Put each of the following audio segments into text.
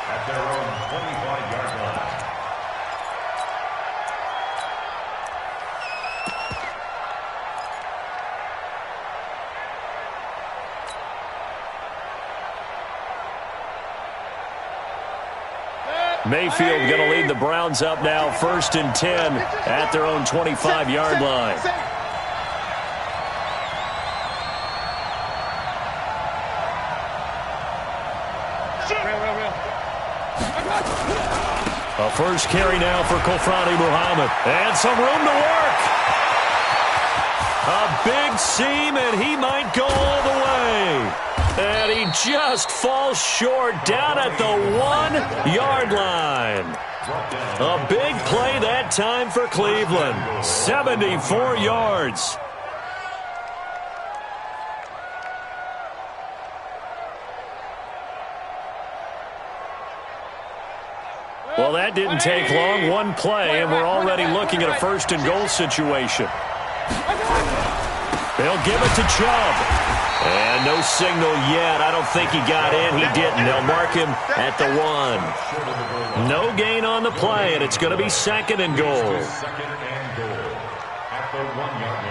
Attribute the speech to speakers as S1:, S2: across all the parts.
S1: at their own 25-yard line.
S2: Mayfield going to lead the Browns up now, 1st and 10 at their own 25-yard line. A first carry now for Kofrani Muhammad. And some room to work. A big seam, and he might go all the way. And he just falls short down at the 1-yard line. A big play that time for Cleveland. 74 yards. Well, that didn't take long. One play, and we're already looking at a 1st and goal situation. They'll give it to Chubb. And no signal yet. I don't think he got in. He didn't. They'll mark him at the 1. No gain on the play, and it's going to be 2nd and goal.
S1: Second and goal at the 1-yard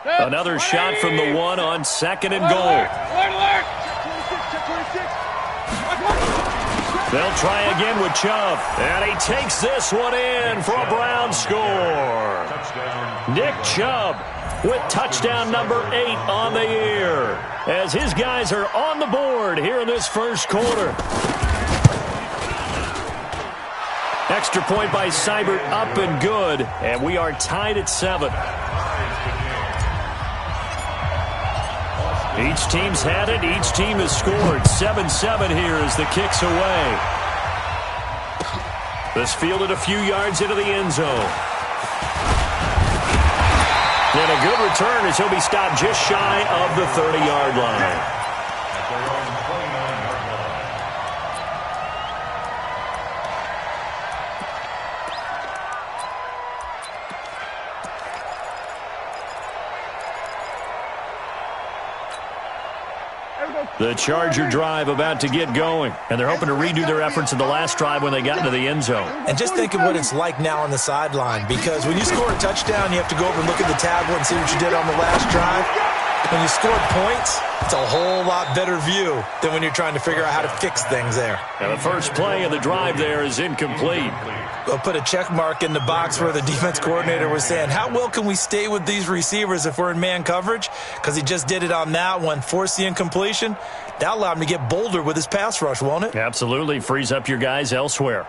S1: line.
S2: Another shot from the 1 on 2nd and goal. They'll try again with Chubb. And he takes this one in for a Brown score. Nick Chubb with touchdown number 8 on the year. As his guys are on the board here in this first quarter. Extra point by Seibert, up and good. And we are tied at 7. Each team's had it. Each team has scored. 7-7 here as the kick's away. This fielded a few yards into the end zone. And a good return as he'll be stopped just shy of the 30-yard line.
S1: At their own 29-yard line.
S2: The Charger drive about to get going, and they're hoping to redo their efforts in the last drive when they got into the end zone.
S3: And just think of what it's like now on the sideline, because when you score a touchdown, you have to go over and look at the tablet and see what you did on the last drive. When you scored points, it's a whole lot better view than when you're trying to figure out how to fix things there.
S2: And the first play of the drive there is incomplete.
S3: We'll put a check mark in the box where the defense coordinator was saying, how well can we stay with these receivers if we're in man coverage? Because he just did it on that one, forced the incompletion. That allowed him to get bolder with his pass rush, won't it?
S2: Absolutely. Frees up your guys elsewhere.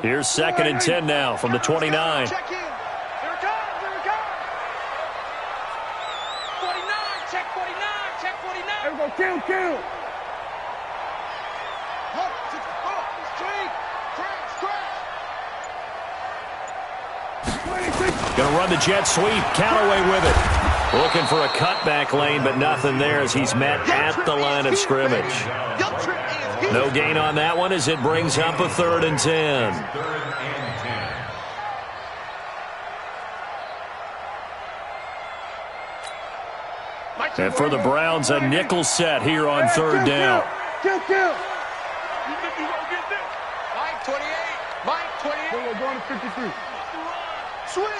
S2: Here's 2nd and 10 now from the 29.
S4: Check in. Here it comes. Here it comes. 49. Check 49. Check 49. There we go. Kill. Up. Straight. Crash.
S2: Going to run the jet sweep. Callaway with it. Looking for a cutback lane, but nothing there as he's met at the line of scrimmage. No gain on that one as it brings up a 3rd and 10. And for the Browns, a nickel set here on 3rd down.
S4: Kill. Mike 28. Mike 28. We're going to 53. Switch.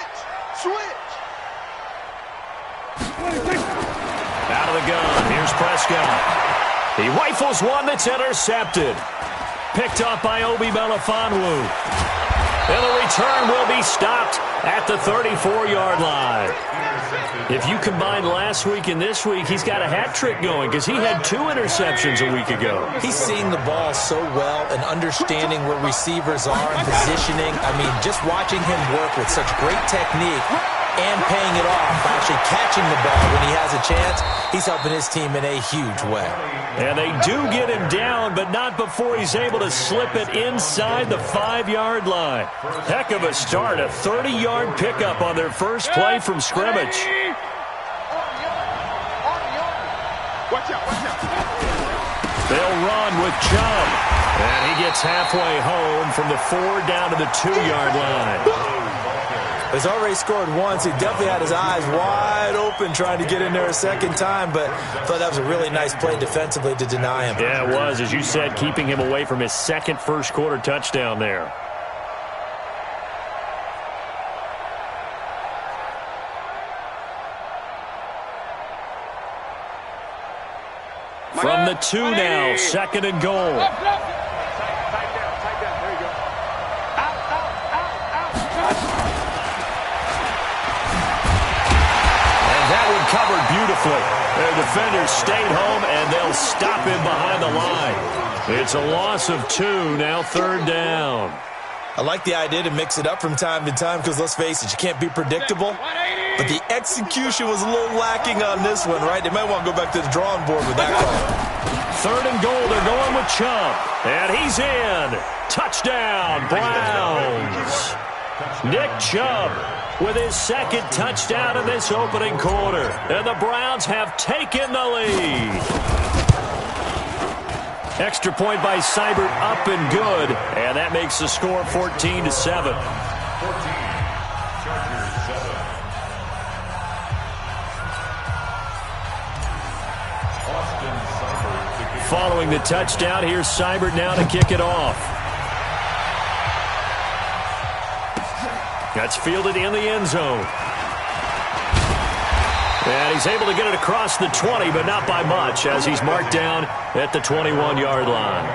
S2: Out of the gun. Here's Prescott. He rifles one that's intercepted. Picked up by Obi Melifonwu. And the return will be stopped at the 34-yard line. If you combine last week and this week, he's got a hat trick going because he had 2 interceptions a week ago.
S3: He's seeing the ball so well and understanding where receivers are and positioning. I mean, just watching him work with such great technique and paying it off by actually catching the ball when he has a chance, he's helping his team in a huge way.
S2: And they do get him down, but not before he's able to slip it inside the 5-yard line. Heck of a start, a 30-yard pickup on their first play from scrimmage. They'll run with Chubb. And he gets halfway home from the 4 down to the 2-yard line.
S3: He's already scored once. He definitely had his eyes wide open trying to get in there a second time, but I thought that was a really nice play defensively to deny him.
S2: Yeah, it was, as you said, keeping him away from his second first-quarter touchdown there. From the 2 now, 2nd and goal. Covered beautifully. Their defenders stayed home, and they'll stop him behind the line. It's a loss of 2, now 3rd down.
S3: I like the idea to mix it up from time to time because, let's face it, you can't be predictable. But the execution was a little lacking on this one, right? They might want to go back to the drawing board with that call.
S2: 3rd and goal, they're going with Chubb. And he's in. Touchdown, Browns. Nick Chubb with his 2nd touchdown in this opening quarter. And the Browns have taken the lead. Extra point by Seibert, up and good. And that makes the score 14-7. Following the touchdown, here's Seibert now to kick it off. That's fielded in the end zone. And he's able to get it across the 20, but not by much, as he's marked down at the 21-yard line.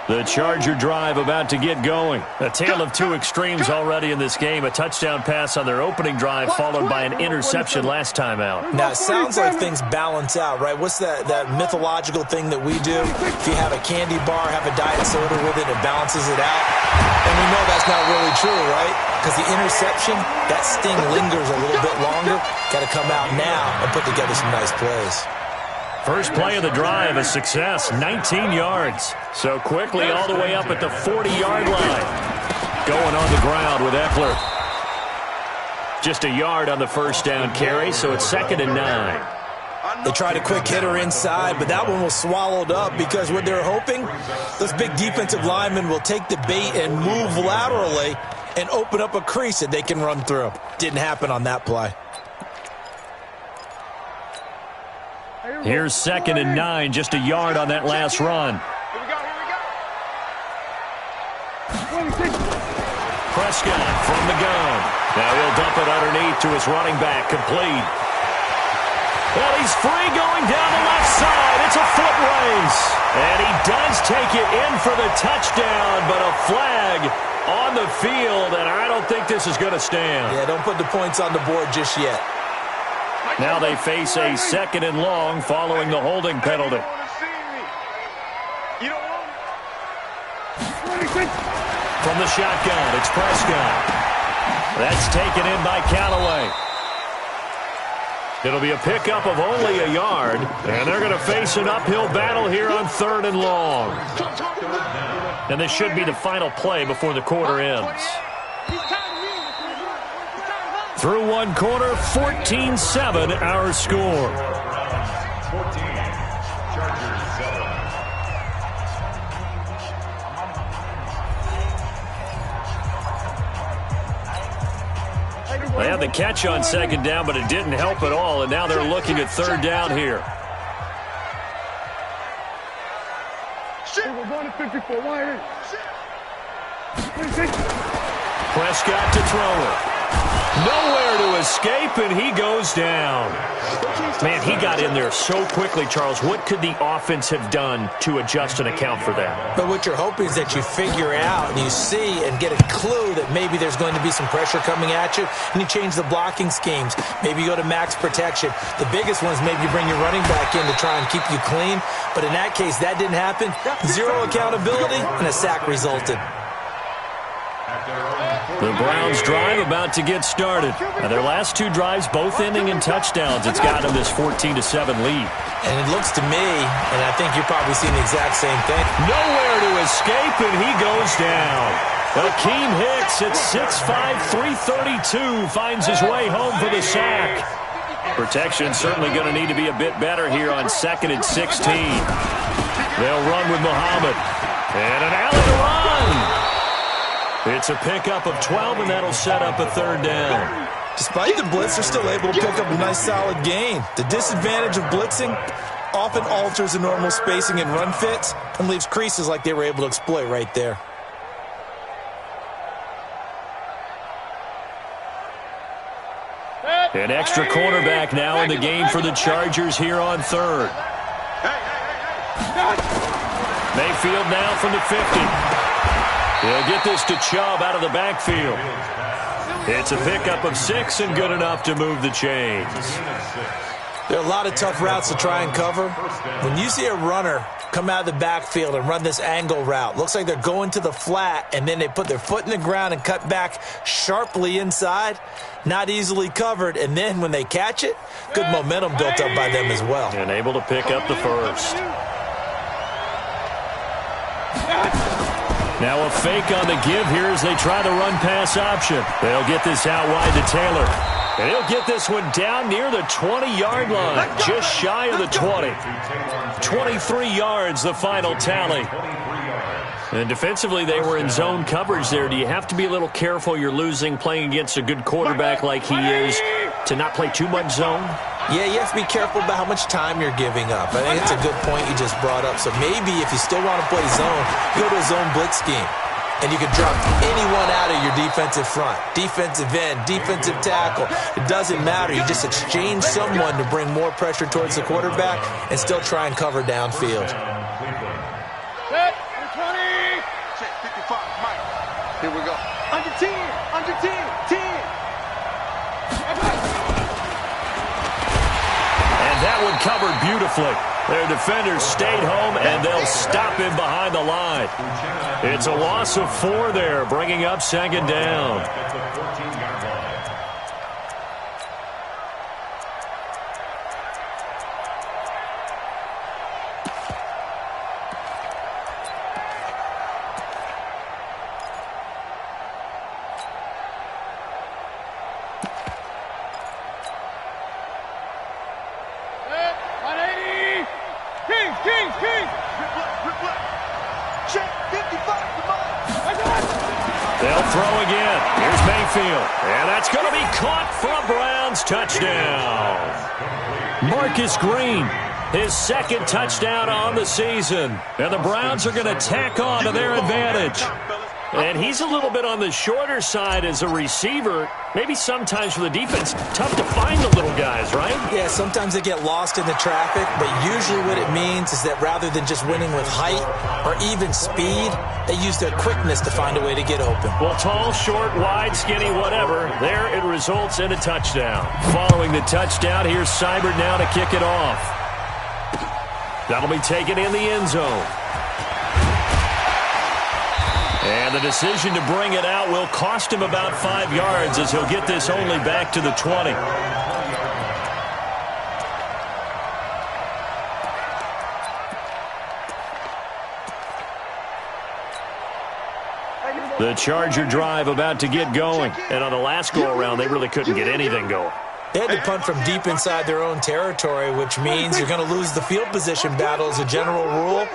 S2: The Charger drive about to get going. A tale of two extremes already in this game. A touchdown pass on their opening drive followed by an interception last time out.
S3: Now, it sounds like things balance out, right? What's that mythological thing that we do? If you have a candy bar, have a diet soda with it, it balances it out. And we know that's not really true, right? Because the interception, that sting lingers a little bit longer. Got to come out now and put together some nice plays.
S2: First play of the drive, a success, 19 yards. So quickly all the way up at the 40-yard line. Going on the ground with Eckler. Just a yard on the first down carry, so it's 2nd and 9.
S3: They tried a quick hitter inside, but that one was swallowed up because what they're hoping, those big defensive linemen will take the bait and move laterally and open up a crease that they can run through. Didn't happen on that play.
S2: Here's 2nd and 9, just a yard on that last run. Prescott from the gun. Now he'll dump it underneath to his running back, complete. Well, he's free going down the left side. It's a foot race. And he does take it in for the touchdown, but a flag on the field, and I don't think this is going to stand.
S3: Yeah, don't put the points on the board just yet.
S2: Now they face a 2nd and long following the holding penalty. From the shotgun, it's Prescott. That's taken in by Callaway. It'll be a pickup of only a yard, and they're going to face an uphill battle here on 3rd and long. And this should be the final play before the quarter ends. Through one quarter, 14-7, our score.
S1: 14, Chargers 7.
S2: They had the catch on 2nd down, but it didn't help at all, and now they're looking at 3rd down here.
S4: We're going to 54.
S2: Prescott to throw it. Nowhere to escape, and he goes down. Man, he got in there so quickly, Charles. What could the offense have done to adjust and account for that?
S3: But what you're hoping is that you figure out and you see and get a clue that maybe there's going to be some pressure coming at you, and you change the blocking schemes. Maybe you go to max protection. The biggest one is maybe you bring your running back in to try and keep you clean. But in that case, that didn't happen. Zero accountability, and a sack resulted.
S2: The Browns drive about to get started. Now their last two drives both ending in touchdowns. It's got them this 14-7 lead.
S3: And it looks to me, and I think you're probably seeing the exact same thing.
S2: Nowhere to escape, and he goes down. Akeem Hicks at 6'5", 332 finds his way home for the sack. Protection's certainly going to need to be a bit better here on 2nd and 16. They'll run with Muhammad. And an alley to run. It's a pickup of 12, and that'll set up a 3rd down.
S3: Despite the blitz, they're still able to pick up a nice, solid gain. The disadvantage of blitzing often alters the normal spacing and run fits and leaves creases like they were able to exploit right there.
S2: An extra cornerback now in the game for the Chargers here on 3rd. Mayfield now from the 50. He'll get this to Chubb out of the backfield. It's a pickup of 6 and good enough to move the chains.
S3: There are a lot of tough routes to try and cover. When you see a runner come out of the backfield and run this angle route, looks like they're going to the flat, and then they put their foot in the ground and cut back sharply inside, not easily covered, and then when they catch it, good momentum built up by them as well.
S2: And able to pick up the 1st. Now a fake on the give here as they try the run-pass option. They'll get this out wide to Taylor. And he'll get this one down near the 20-yard line, just shy of the 20. 23 yards, the final tally. And defensively, they were in zone coverage there. Do you have to be a little careful you're losing playing against a good quarterback like he is to not play too much zone?
S3: Yeah, you have to be careful about how much time you're giving up. I think it's a good point you just brought up. So maybe if you still want to play zone, go to a zone blitz scheme. And you can drop anyone out of your defensive front, defensive end, defensive tackle. It doesn't matter. You just exchange someone to bring more pressure towards the quarterback and still try and cover downfield.
S4: Set, 20. Check 55, Mike. Here we go. Under 10, under 10, 10.
S2: And that one covered beautifully. Their defenders stayed home, and they'll stop him behind the line. It's a loss of 4 there, bringing up 2nd down. They'll throw again. Here's Mayfield. And that's going to be caught for a Browns touchdown. Marcus Green, his 2nd touchdown on the season. And the Browns are going to tack on to their advantage. And he's a little bit on the shorter side as a receiver. Maybe sometimes for the defense, tough to find the little guys, right?
S3: Yeah, sometimes they get lost in the traffic, but usually what it means is that rather than just winning with height or even speed, they use their quickness to find a way to get open.
S2: Well, tall, short, wide, skinny, whatever, there it results in a touchdown. Following the touchdown, here's Seibert now to kick it off. That'll be taken in the end zone. And the decision to bring it out will cost him about 5 yards as he'll get this only back to the 20. The Charger drive about to get going. And on the last go-around, they really couldn't get anything going.
S3: They had to punt from deep inside their own territory, which means you're going to lose the field position battle as a general rule.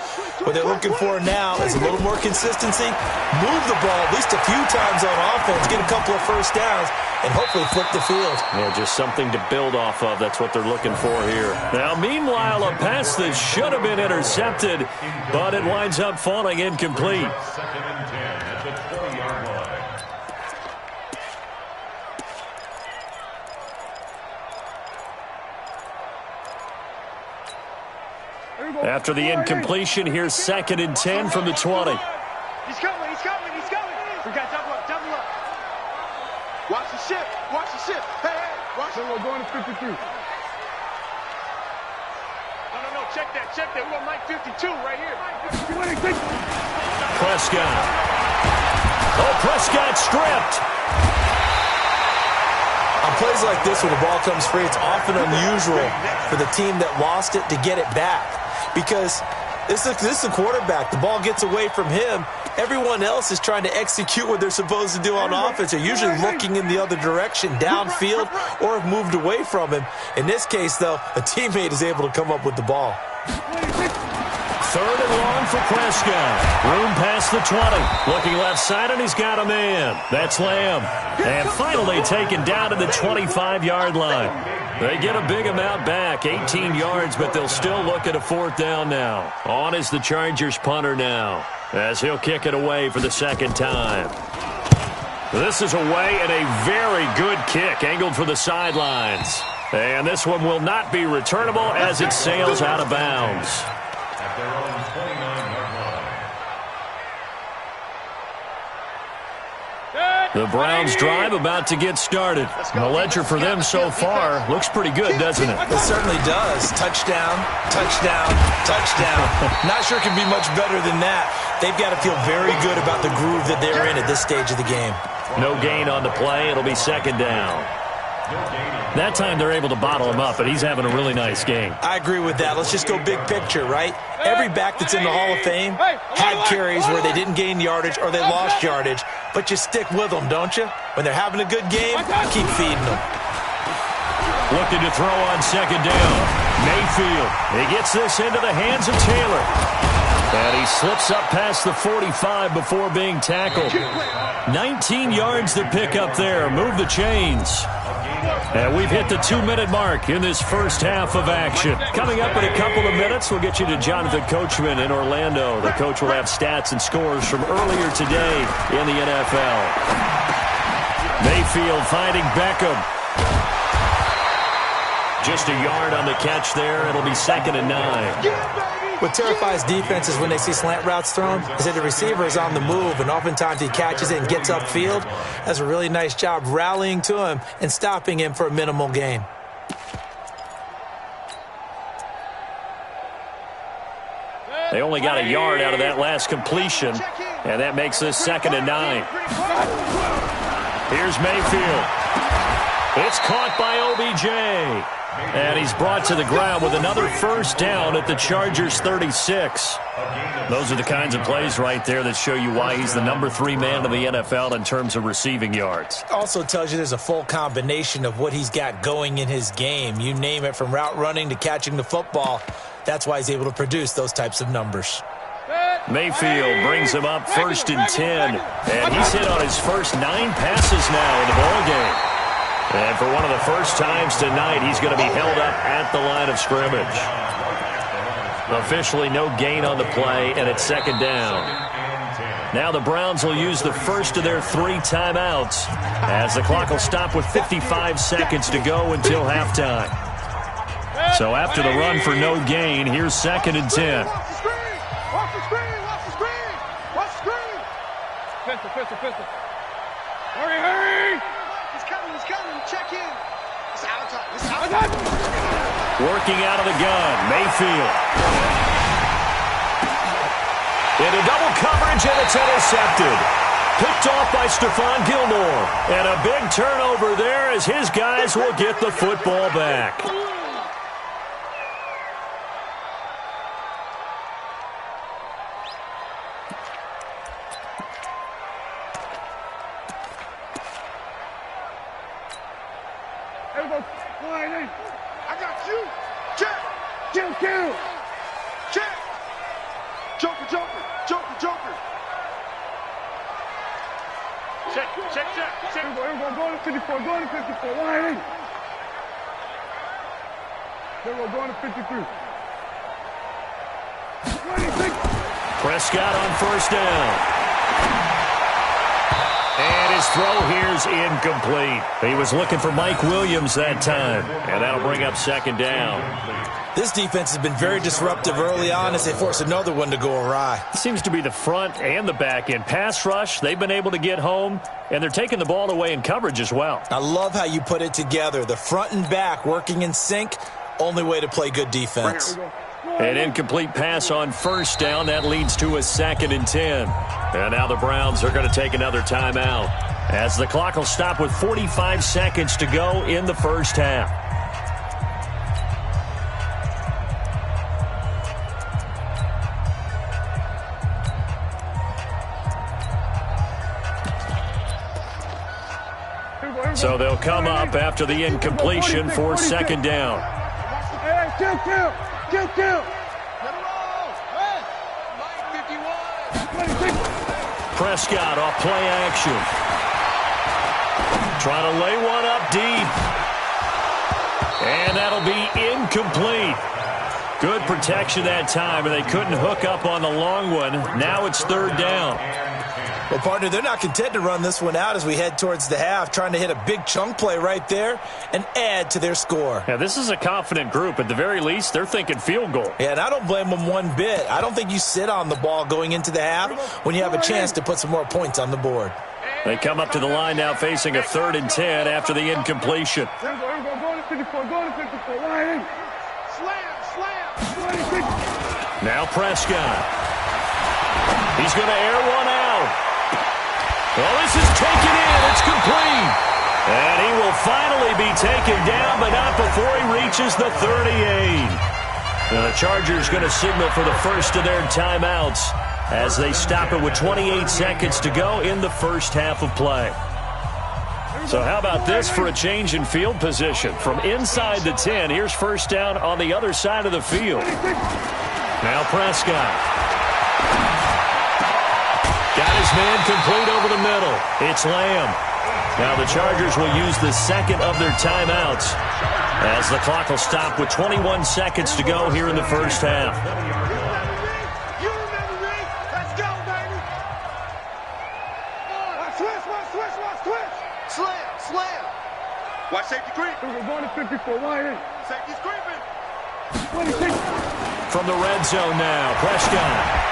S3: What they're looking for now is a little more consistency, move the ball at least a few times on offense, get a couple of first downs, and hopefully flip the field.
S2: Yeah, just something to build off of. That's what they're looking for here. Now, meanwhile, a pass that should have been intercepted, but it winds up falling incomplete.
S1: 2nd and 10 at the 20-yard line.
S2: After the incompletion, here's 2nd and 10 from the 20.
S4: He's coming, he's coming, he's coming. We got double up, double up. Watch the ship, watch the ship. Hey, hey, watch it. We're going to 53. No, check that. We got Mike 52 right here.
S2: Prescott. Oh, Prescott stripped.
S3: On plays like this where the ball comes free, it's often unusual for the team that lost it to get it back. Because This is the quarterback. The ball gets away from him. Everyone else is trying to execute what they're supposed to do on offense. They're usually looking in the other direction, downfield, or have moved away from him. In this case, though, a teammate is able to come up with the ball.
S2: 3rd and long for Prescott. Room past the 20. Looking left side, and he's got a man. That's Lamb. And finally taken down to the 25-yard line. They get a big amount back, 18 yards, but they'll still look at a 4th down now. On is the Chargers punter now, as he'll kick it away for the 2nd time. This is away and a very good kick, angled for the sidelines. And this one will not be returnable as it sails out of bounds.
S1: At their own 29-yard line.
S2: The Browns' drive about to get started. The ledger for them so far looks pretty good, doesn't it?
S3: It certainly does. Touchdown, touchdown, touchdown. Not sure it can be much better than that. They've got to feel very good about the groove that they're in at this stage of the game.
S2: No gain on the play. It'll be 2nd down. That time they're able to bottle him up, but he's having a really nice game.
S3: I agree with that. Let's just go big picture, right? Every back that's in the Hall of Fame had carries where they didn't gain yardage or they lost yardage, but you stick with them, don't you? When they're having a good game, keep feeding them.
S2: Looking to throw on 2nd down. Mayfield. He gets this into the hands of Taylor. And he slips up past the 45 before being tackled. 19 yards to pick up there. Move the chains. And we've hit the 2-minute mark in this first half of action. Coming up in a couple of minutes, we'll get you to Jonathan Coachman in Orlando. The coach will have stats and scores from earlier today in the NFL. Mayfield finding Beckham. Just a yard on the catch there. It'll be 2nd and 9.
S3: What terrifies defenses when they see slant routes thrown is that the receiver is on the move, and oftentimes he catches it and gets upfield. That's a really nice job rallying to him and stopping him for a minimal gain.
S2: They only got a yard out of that last completion, and that makes this 2nd and 9. Here's Mayfield. It's caught by OBJ. And he's brought to the ground with another 1st down at the Chargers' 36. Those are the kinds of plays right there that show you why he's the number 3 man in the NFL in terms of receiving yards.
S3: Also tells you there's a full combination of what he's got going in his game. You name it, from route running to catching the football. That's why he's able to produce those types of numbers.
S2: Mayfield brings him up 1st and 10. And he's hit on his first 9 passes now in the ballgame. And for one of the first times tonight, he's going to be held up at the line of scrimmage. Officially no gain on the play, and it's 2nd down. Now the Browns will use the first of their 3 timeouts, as the clock will stop with 55 seconds to go until halftime. So after the run for no gain, here's 2nd and 10.
S4: Watch the screen! Watch the screen! Watch the screen! Watch the screen! Pistol. Hurry! He's coming. Check in. It's out of time.
S2: Working out of the gun, Mayfield. Into double coverage, and it's intercepted. Picked off by Stephon Gilmore. And a big turnover there as his guys will get the football back.
S4: I got you. Check. Check. Joker. Check. Go to 54. Line in. Go to 53.
S2: Prescott on 1st down. And his throw here's incomplete. He was looking for Mike Williams that time. And that'll bring up 2nd down.
S3: This defense has been very disruptive early on as they force another one to go awry.
S2: Seems to be the front and the back end. Pass rush, they've been able to get home, and they're taking the ball away in coverage as well.
S3: I love how you put it together. The front and back working in sync, only way to play good defense.
S2: An incomplete pass on 1st down. That leads to a 2nd and 10. And now the Browns are going to take another timeout, as the clock will stop with 45 seconds to go in the first half. So they'll come up after the incompletion for second down.
S4: Hey, kill.
S2: Prescott off play action. Trying to lay one up deep. And that'll be incomplete. Good protection that time, and they couldn't hook up on the long one. Now it's third down.
S3: Well, partner, they're not content to run this one out as we head towards the half, trying to hit a big chunk play right there and add to their score.
S2: Yeah, this is a confident group. At the very least, they're thinking field goal.
S3: Yeah, and I don't blame them one bit. I don't think you sit on the ball going into the half when you have a chance to put some more points on the board.
S2: They come up to the line now facing a 3rd and 10 after the incompletion. Now Prescott. He's going to air one out. Well, this is taken in. It's complete. And he will finally be taken down, but not before he reaches the 38. Now the Chargers going to signal for the first of their timeouts as they stop it with 28 seconds to go in the first half of play. So how about this for a change in field position? From inside the 10, here's first down on the other side of the field. Now Prescott. Got his man complete over the middle. It's Lamb. Now the Chargers will use the second of their timeouts as the clock will stop with 21 seconds to go here in the first half.
S4: Slam. Watch safety creep. We're going to 54. Wide in. Safety's creeping.
S2: From the red zone now, Prescott.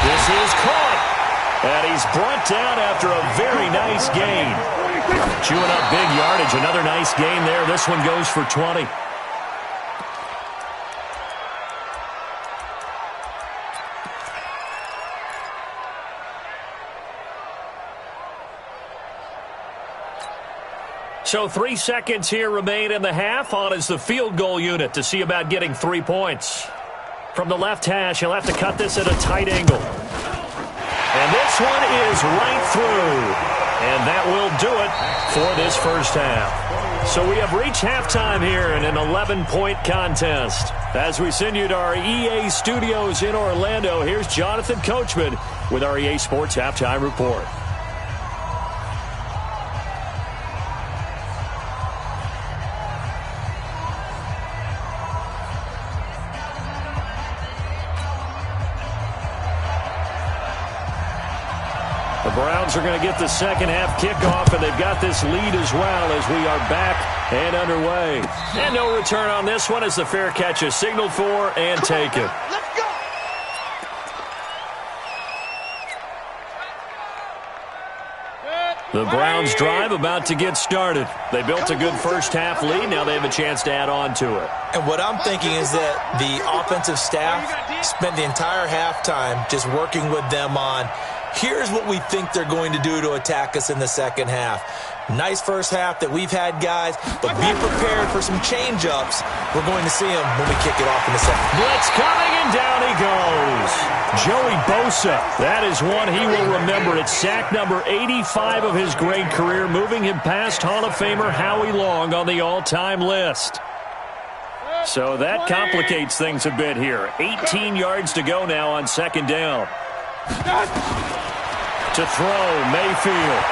S2: This is caught. And he's brought down after a very nice gain. Chewing up big yardage. Another nice gain there. This one goes for 20. So 3 seconds here remain in the half. On is the field goal unit to see about getting 3 points. From the left hash, he'll have to cut this at a tight angle. And this one is right through. And that will do it for this first half. So we have reached halftime here in an 11-point contest. As we send you to our EA studios in Orlando, here's Jonathan Coachman with our EA Sports Halftime Report. The Browns are going to get the second half kickoff, and they've got this lead as well as we are back and underway. And no return on this one as the fair catch is signaled for and taken.
S4: Let's go.
S2: The Browns drive about to get started. They built a good first half lead. Now they have a chance to add on to it.
S3: And what I'm thinking is that the offensive staff spent the entire halftime just working with them on, here's what we think they're going to do to attack us in the second half. Nice first half that we've had, guys, but be prepared for some change-ups. We're going to see them when we kick it off in the second.
S2: Blitz coming, and down he goes. Joey Bosa, that is one he will remember. It's sack number 85 of his great career, moving him past Hall of Famer Howie Long on the all-time list. So that complicates things a bit here. 18 yards to go now on second down. To throw, Mayfield.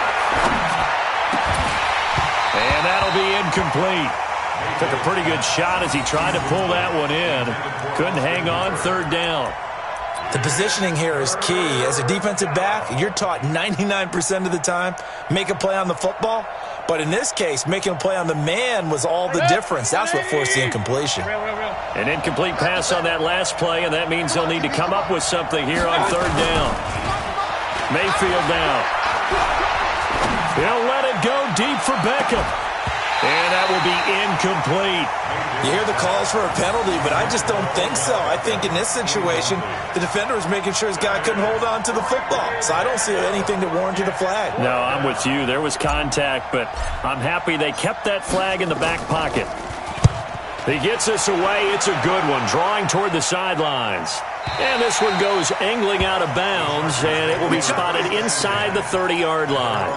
S2: And that'll be incomplete. Took a pretty good shot as he tried to pull that one in. Couldn't hang on, third down.
S3: The positioning here is key. As a defensive back, you're taught 99% of the time, make a play on the football. But in this case, making a play on the man was all the difference. That's what forced the incompletion.
S2: An incomplete pass on that last play, and that means they'll need to come up with something here on third down. Mayfield now. He'll let it go deep for Beckham. And that will be incomplete.
S3: You hear the calls for a penalty, but I just don't think so. I think in this situation, the defender was making sure his guy couldn't hold on to the football. So I don't see anything that warranted a flag.
S2: No, I'm with you. There was contact, but I'm happy they kept that flag in the back pocket. He gets us away. It's a good one, drawing toward the sidelines. And this one goes angling out of bounds, and it will be spotted inside the 30-yard line.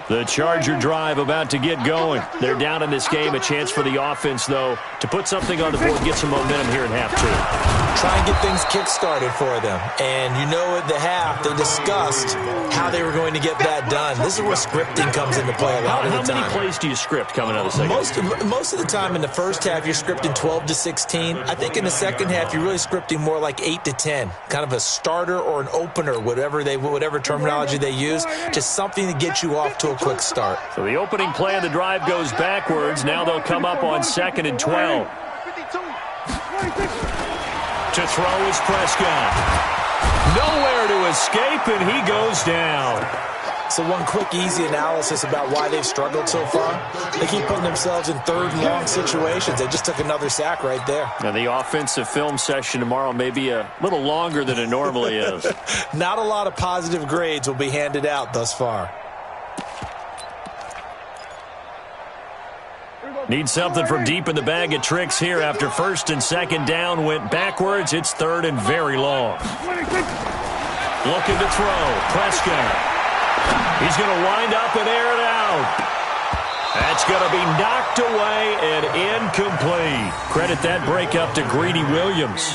S2: The Charger drive about to get going. They're down in this game. A chance for the offense, though, to put something on the board, get some momentum here in half two.
S3: Try and get things kick-started for them. And you know at the half, they discussed how they were going to get that done. This is where scripting comes into play a lot of the time.
S2: How many plays do you script coming out of the second?
S3: Most of the time in the first half, you're scripting 12 to 16. I think in the second half, you're really scripting more like 8 to 10. Kind of a starter or an opener, whatever terminology they use. Just something to get you off to a quick start.
S2: So the opening play of the drive goes backwards. Now they'll come up on 2nd and 12. To throw is Prescott. Nowhere to escape, and he goes down.
S3: So one quick, easy analysis about why they've struggled so far. They keep putting themselves in third and long situations. They just took another sack right there.
S2: Now the offensive film session tomorrow may be a little longer than it normally is.
S3: Not a lot of positive grades will be handed out thus far.
S2: Need something from deep in the bag of tricks here after 1st and 2nd down went backwards. It's 3rd and very long. Looking to throw. Prescott. He's going to wind up and air it out. That's going to be knocked away and incomplete. Credit that breakup to Greedy Williams.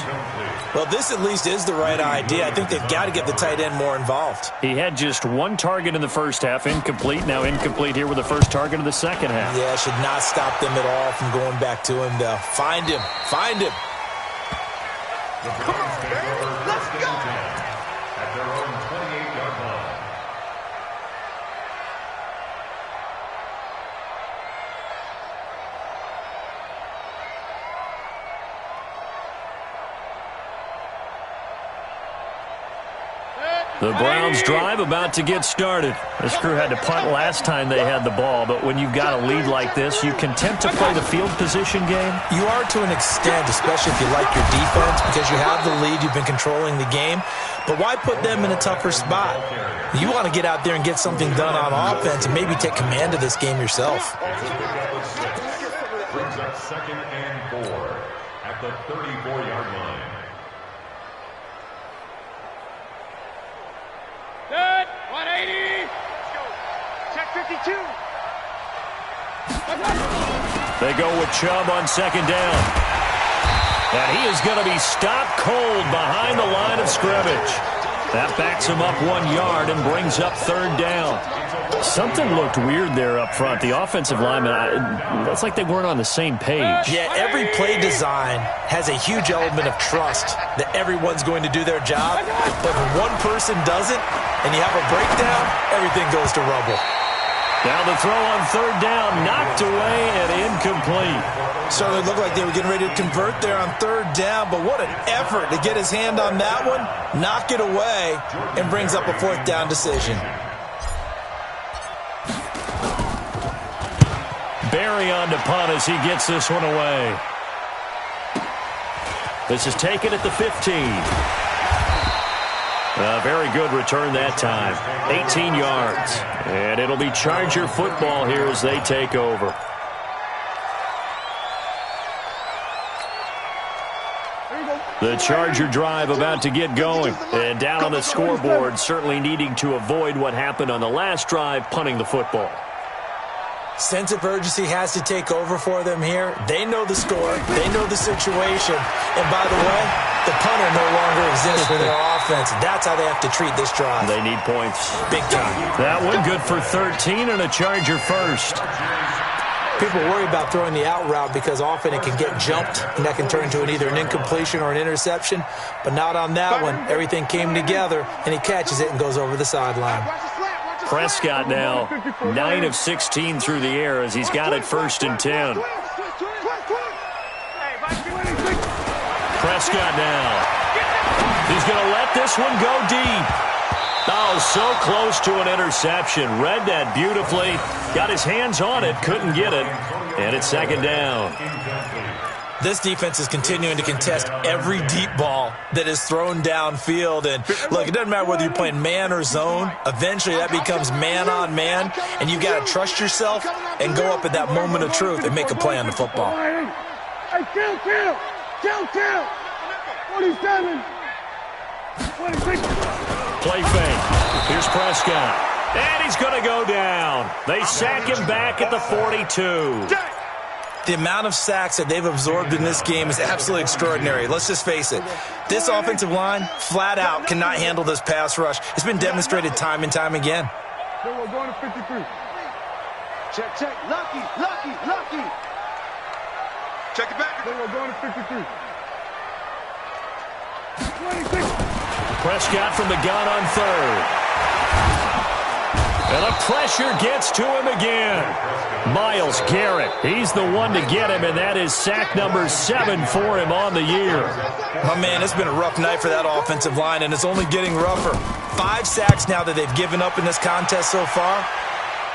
S3: Well, this at least is the right idea. I think they've got to get the tight end more involved.
S2: He had just one target in the first half, incomplete. Now incomplete here with the first target of the second half.
S3: Yeah, should not stop them at all from going back to him, though. Find him. Find him.
S1: Come on, man. Let's go. At their own 28-yard line.
S2: The Browns drive about to get started. This crew had to punt last time they had the ball, but when you've got a lead like this, you content to play the field position game?
S3: You are to an extent, especially if you like your defense, because you have the lead, you've been controlling the game. But why put them in a tougher spot? You want to get out there and get something done on offense and maybe take command of this game yourself.
S1: Brings up 2nd and 4 at the 34-yard line.
S4: Good. 180. Let's go. Check 52.
S2: They go with Chubb on 2nd down. And he is going to be stopped cold behind the line of scrimmage. That backs him up 1 yard and brings up 3rd down. Something looked weird there up front. The offensive lineman, it's like they weren't on the same page.
S3: Yeah, every play design has a huge element of trust that everyone's going to do their job. But when one person doesn't and you have a breakdown, everything goes to rubble.
S2: Now the throw on 3rd down, knocked away and incomplete.
S3: Certainly looked like they were getting ready to convert there on 3rd down, but what an effort to get his hand on that one, knock it away, and brings up a 4th down decision.
S2: Barry on to punt as he gets this one away. This is taken at the 15. A very good return that time. 18 yards. And it'll be Charger football here as they take over. The Charger drive about to get going. And down on the scoreboard, certainly needing to avoid what happened on the last drive, punting the football.
S3: Sense of urgency has to take over for them here. They know the score. They know the situation. And by the way, the punter no longer exists for their offense. That's how they have to treat this drive.
S2: They need points.
S3: Big time.
S2: That one good for 13 and a Charger first.
S3: People worry about throwing the out route because often it can get jumped, and that can turn into either an incompletion or an interception. But not on that one. Everything came together, and he catches it and goes over the sideline.
S2: Prescott now 9 of 16 through the air as he's got it 1st and 10. Prescott now. He's going to let this one go deep. Oh, so close to an interception. Read that beautifully. Got his hands on it, couldn't get it. And it's 2nd down.
S3: This defense is continuing to contest every deep ball that is thrown downfield. And, look, it doesn't matter whether you're playing man or zone. Eventually, that becomes man-on-man, and you've got to trust yourself and go up at that moment of truth and make a play on the football.
S4: Hey, kill. 27. 26.
S2: Play fake. Here's Prescott. And he's going to go down. They sack him back at the 42.
S3: The amount of sacks that they've absorbed in this game is absolutely extraordinary. Let's just face it. This offensive line, flat out, cannot handle this pass rush. It's been demonstrated time and time again.
S4: Then we're going to 53. Check, check. Lucky, lucky, lucky. Check it back. Then we're going to 53. 26.
S2: Prescott from the gun on third. And the pressure gets to him again. Myles Garrett, he's the one to get him, and that is sack number 7 for him on the year.
S3: My man, it's been a rough night for that offensive line, and it's only getting rougher. 5 sacks now that they've given up in this contest so far.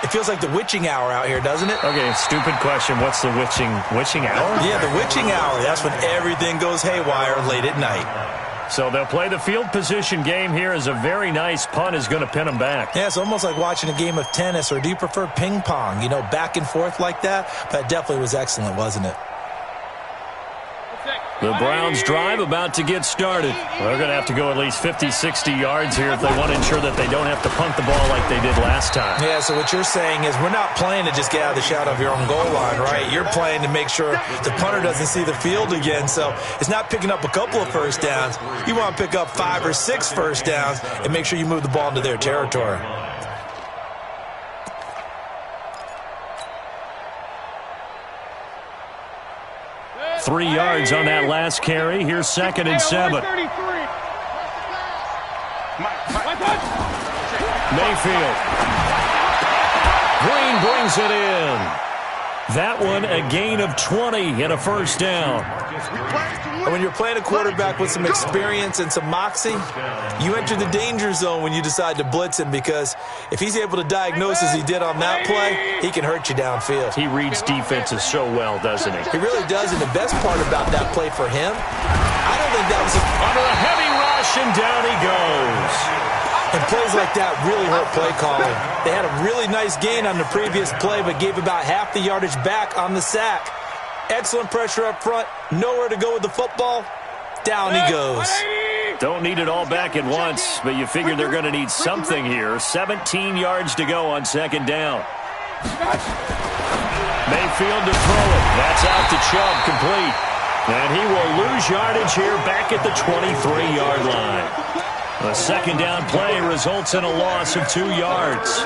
S3: It feels like the witching hour out here, doesn't it?
S2: Okay, stupid question. What's the witching hour?
S3: Yeah, the witching hour. That's when everything goes haywire late at night.
S2: So they'll play the field position game here as a very nice punt is going to pin them back.
S3: Yeah, it's almost like watching a game of tennis, or do you prefer ping pong? You know, back and forth like that? That definitely was excellent, wasn't it?
S2: The Browns drive about to get started. They're going to have to go at least 50, 60 yards here if they want to ensure that they don't have to punt the ball like they did last time.
S3: Yeah, so what you're saying is we're not playing to just get out of the shadow of your own goal line, right? You're playing to make sure the punter doesn't see the field again. So it's not picking up a couple of first downs. You want to pick up 5 or 6 first downs and make sure you move the ball into their territory.
S2: Three yards on that last carry. Here's 2nd and 7. Mayfield. Green brings it in. That one a gain of 20 and a first down.
S3: And when you're playing a quarterback with some experience and some moxie, you enter the danger zone when you decide to blitz him, because if he's able to diagnose as he did on that play, he can hurt you downfield.
S2: He reads defenses so well, doesn't he?
S3: He really does, and the best part about that play for him, I don't think that was
S2: under a heavy rush, and down he goes.
S3: And plays like that really hurt play calling. They had a really nice gain on the previous play, but gave about half the yardage back on the sack. Excellent pressure up front. Nowhere to go with the football. Down he goes.
S2: Don't need it all back at once, but you figure they're going to need something here. 17 yards to go on 2nd down. Mayfield to throw it. That's out to Chubb, complete. And he will lose yardage here back at the 23-yard line. The 2nd down play results in a loss of 2 yards.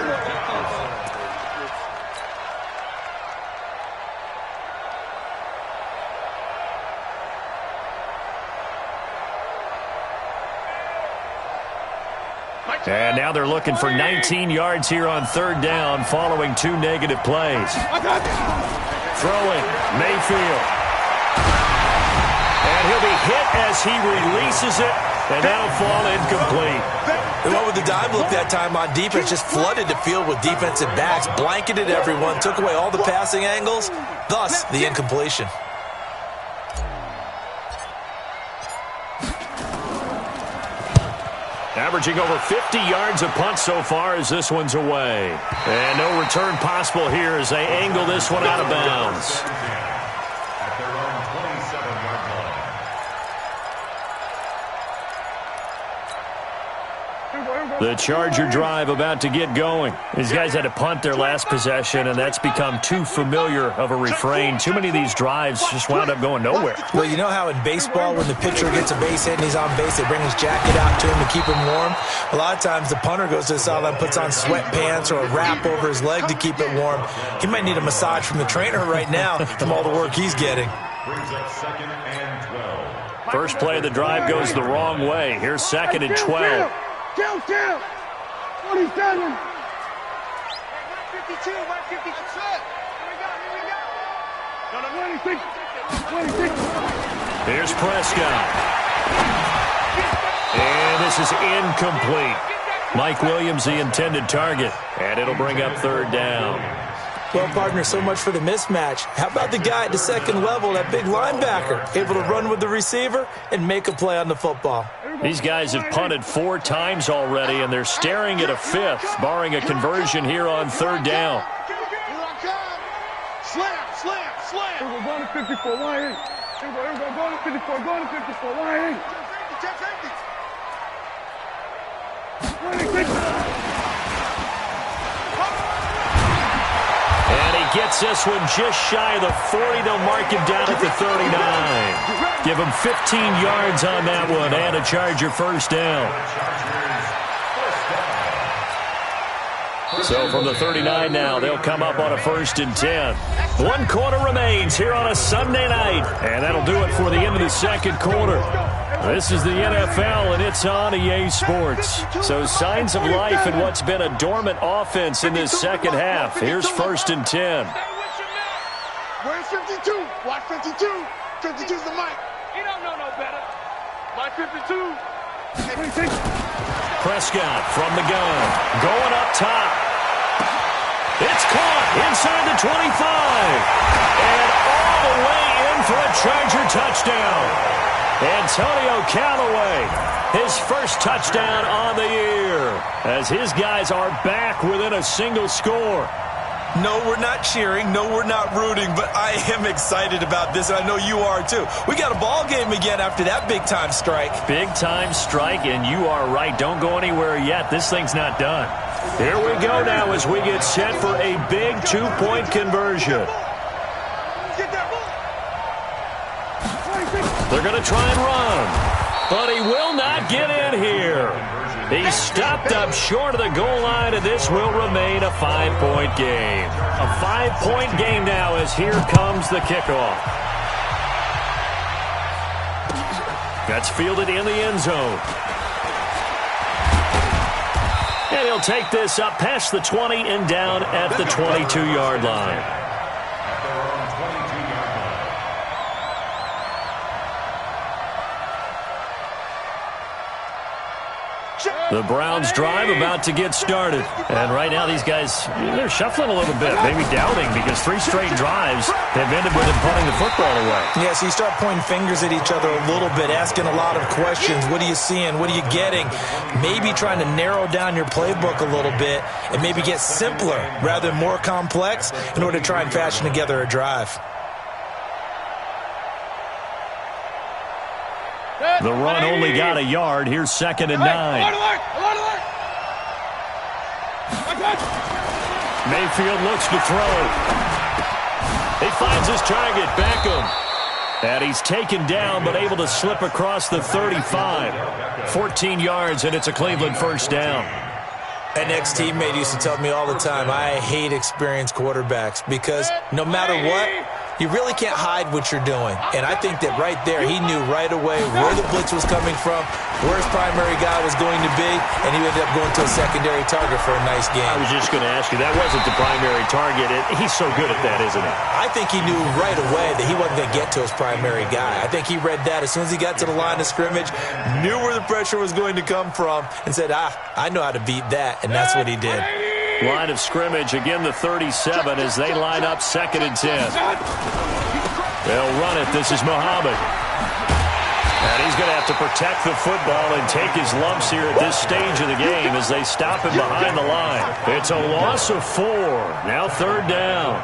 S2: And now they're looking for 19 yards here on 3rd down following 2 negative plays. Throwing, Mayfield. And he'll be hit as he releases it, and that'll fall incomplete.
S3: They went with the dime look that time on defense, just flooded the field with defensive backs, blanketed everyone, took away all the passing angles, thus the incompletion.
S2: Averaging over 50 yards a punt so far as this one's away. And no return possible here as they angle this one out of bounds.
S1: At their own 27-yard line.
S2: The Charger drive about to get going. These guys had to punt their last possession, and that's become too familiar of a refrain. Too many of these drives just wound up going nowhere.
S3: Well, you know how in baseball, when the pitcher gets a base hit and he's on base, they bring his jacket out to him to keep him warm? A lot of times the punter goes to the sideline, puts on sweatpants or a wrap over his leg to keep it warm. He might need a massage from the trainer right now from all the work he's getting.
S1: Brings up 2nd and 12.
S2: First play of the drive goes the wrong way. Here's 2nd and 12.
S4: Kill! 47! 152, 150. That's it! Here we go! 26!
S2: Here's Prescott. And this is incomplete. Mike Williams, the intended target. And it'll bring up 3rd down.
S3: Well, partner, so much for the mismatch. How about the guy at the 2nd level, that big linebacker, able to run with the receiver and make a play on the football?
S2: These guys have punted 4 times already, and they're staring at a 5th, barring a conversion here on 3rd down.
S4: Slam! We're going to 54, wide. We're going to 54, wide. 26.
S2: gets this one just shy of the 40. They'll mark him down at the 39. Give him 15 yards on that one and a Charger first down. So from the 39 now, they'll come up on a 1st and 10. 1 quarter remains here on a Sunday night, and that'll do it for the end of the 2nd quarter. This is the NFL, and it's on EA Sports. So signs of life in what's been a dormant offense in this 2nd half. Here's 1st and 10.
S4: Where's 52? Watch 52. 52's the mic. He don't know no better. Watch 52.
S2: Prescott from the gun, going up top. It's caught inside the 25. And all the way in for a Charger touchdown. Antonio Callaway, his first touchdown on the year, as his guys are back within a single score.
S3: No, we're not cheering. No, we're not rooting, but I am excited about this, and I know you are too. We got a ball game again after that big-time strike.
S2: Big-time strike, and you are right. Don't go anywhere yet. This thing's not done. Here we go now as we get set for a big 2-point conversion. They're going to try and run, but he will not get in here. He's stopped up short of the goal line, and this will remain a 5-point game. A 5-point game now as here comes the kickoff. That's fielded in the end zone. And he'll take this up past the 20 and down at the 22-yard line. The Browns drive about to get started. And right now these guys, they're shuffling a little bit, maybe doubting, because 3 straight drives have ended with them punting the football away.
S3: Yeah, so you start pointing fingers at each other a little bit, asking a lot of questions. What are you seeing? What are you getting? Maybe trying to narrow down your playbook a little bit and maybe get simpler rather than more complex in order to try and fashion together a drive.
S2: The run only got a yard. Here's 2nd and 9. Mayfield looks to throw. He finds his target, Beckham. And he's taken down but able to slip across the 35. 14 yards, and it's a Cleveland first down.
S3: An ex-teammate used to tell me all the time, I hate experienced quarterbacks because no matter what, you really can't hide what you're doing. And I think that right there, he knew right away where the blitz was coming from, where his primary guy was going to be, and he ended up going to a secondary target for a nice game.
S2: I was just going to ask you, that wasn't the primary target. He's so good at that, isn't he?
S3: I think he knew right away that he wasn't going to get to his primary guy. I think he read that as soon as he got to the line of scrimmage, knew where the pressure was going to come from, and said, I know how to beat that, and that's what he did.
S2: Line of scrimmage, again the 37 as they line up 2nd and 10. They'll run it. This is Muhammad. And he's going to have to protect the football and take his lumps here at this stage of the game as they stop him behind the line. It's a loss of 4. Now 3rd down.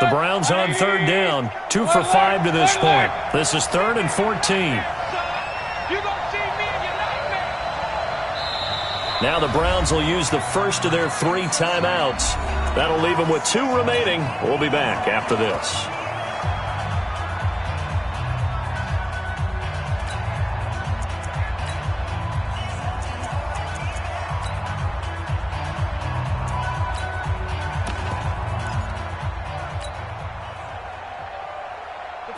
S2: The Browns on 3rd down, 2 for 5 to this point. This is 3rd and 14. Now the Browns will use the first of their 3 timeouts. That'll leave them with 2 remaining. We'll be back after this.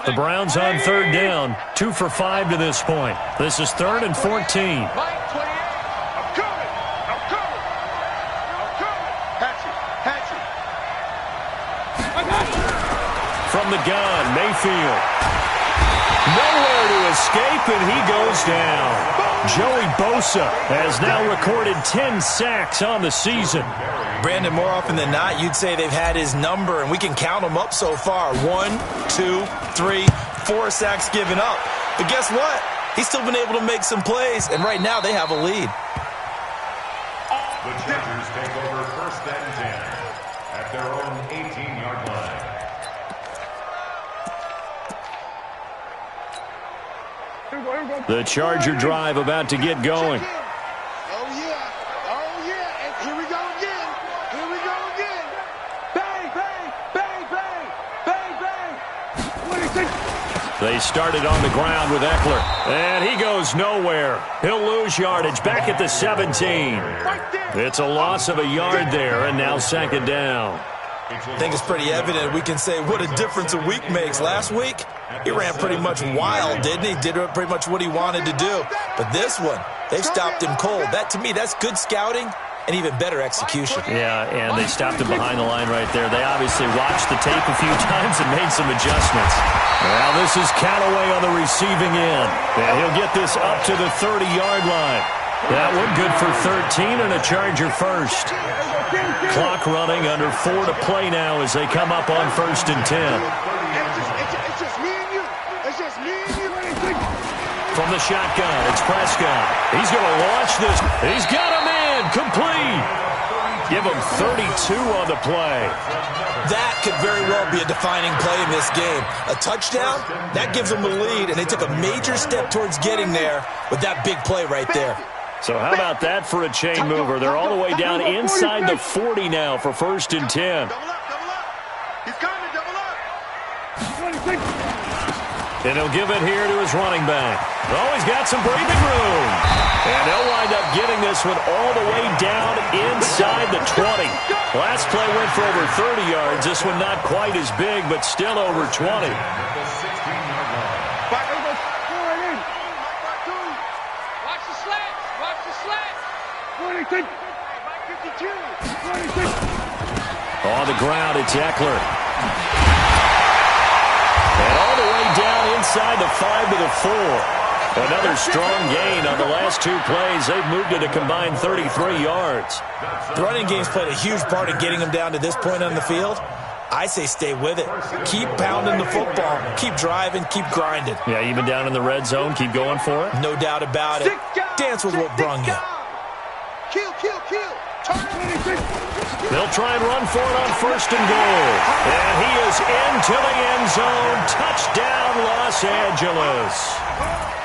S2: The Browns on 3rd down, 2 for 5 to this point. This is 3rd and 14.
S4: I'm coming.
S2: From the gun, Mayfield. Nowhere to escape, and he goes down. Joey Bosa has now recorded 10 sacks on the season.
S3: Brandon, more often than not, you'd say they've had his number, and we can count them up so far. 1, 2, 3, 4 sacks given up. But guess what? He's still been able to make some plays, and right now they have a lead.
S1: The Chargers take over 1st and 10. at their own 18-yard line.
S2: The Charger drive about to get going.
S4: Oh, yeah. Oh, yeah. And here we go again. Here we go again. Bang, bang, bang, bang, bang, bang. What do you think?
S2: They started on the ground with Eckler, and he goes nowhere. He'll lose yardage back at the 17. It's a loss of a yard there, and now second down.
S3: I think it's pretty evident we can say what a difference a week makes. Last week, he ran pretty much wild, didn't he? Did pretty much what he wanted to do. But this one, they stopped him cold. That, to me, that's good scouting and even better execution.
S2: Yeah, and they stopped him behind the line right there. They obviously watched the tape a few times and made some adjustments. Now this is Callaway on the receiving end. And he'll get this up to the 30-yard line. That one good for 13 and a Charger first. Clock running, under 4 to play now as they come up on 1st and 10.
S4: It's just me and you. It's just me and you.
S2: From the shotgun, it's Prescott. He's going to launch this. He's got a man complete. Give him 32 on the play.
S3: That could very well be a defining play in this game. A touchdown, that gives them a lead, and they took a major step towards getting there with that big play right there.
S2: So how about that for a chain mover? They're all the way down inside the 40 now for 1st and 10.
S4: Double up, double up. He's coming, double up.
S2: And he'll give it here to his running back. Oh, he's got some breathing room. And they'll wind up getting this one all the way down inside the 20. Last play went for over 30 yards. This one not quite as big, but still over 20. On the ground, it's Eckler. And all the way down inside the 5 to the 4. Another strong gain on the last 2 plays. They've moved it a combined 33 yards.
S3: The running game's played a huge part in getting them down to this point on the field. I say stay with it. Keep pounding the football. Keep driving. Keep grinding.
S2: Yeah, even down in the red zone, keep going for it.
S3: No doubt about it. Dance with what brung you.
S4: Kill, kill, kill.
S2: They'll try and run for it on 1st and goal. And he is into the end zone. Touchdown, Los Angeles.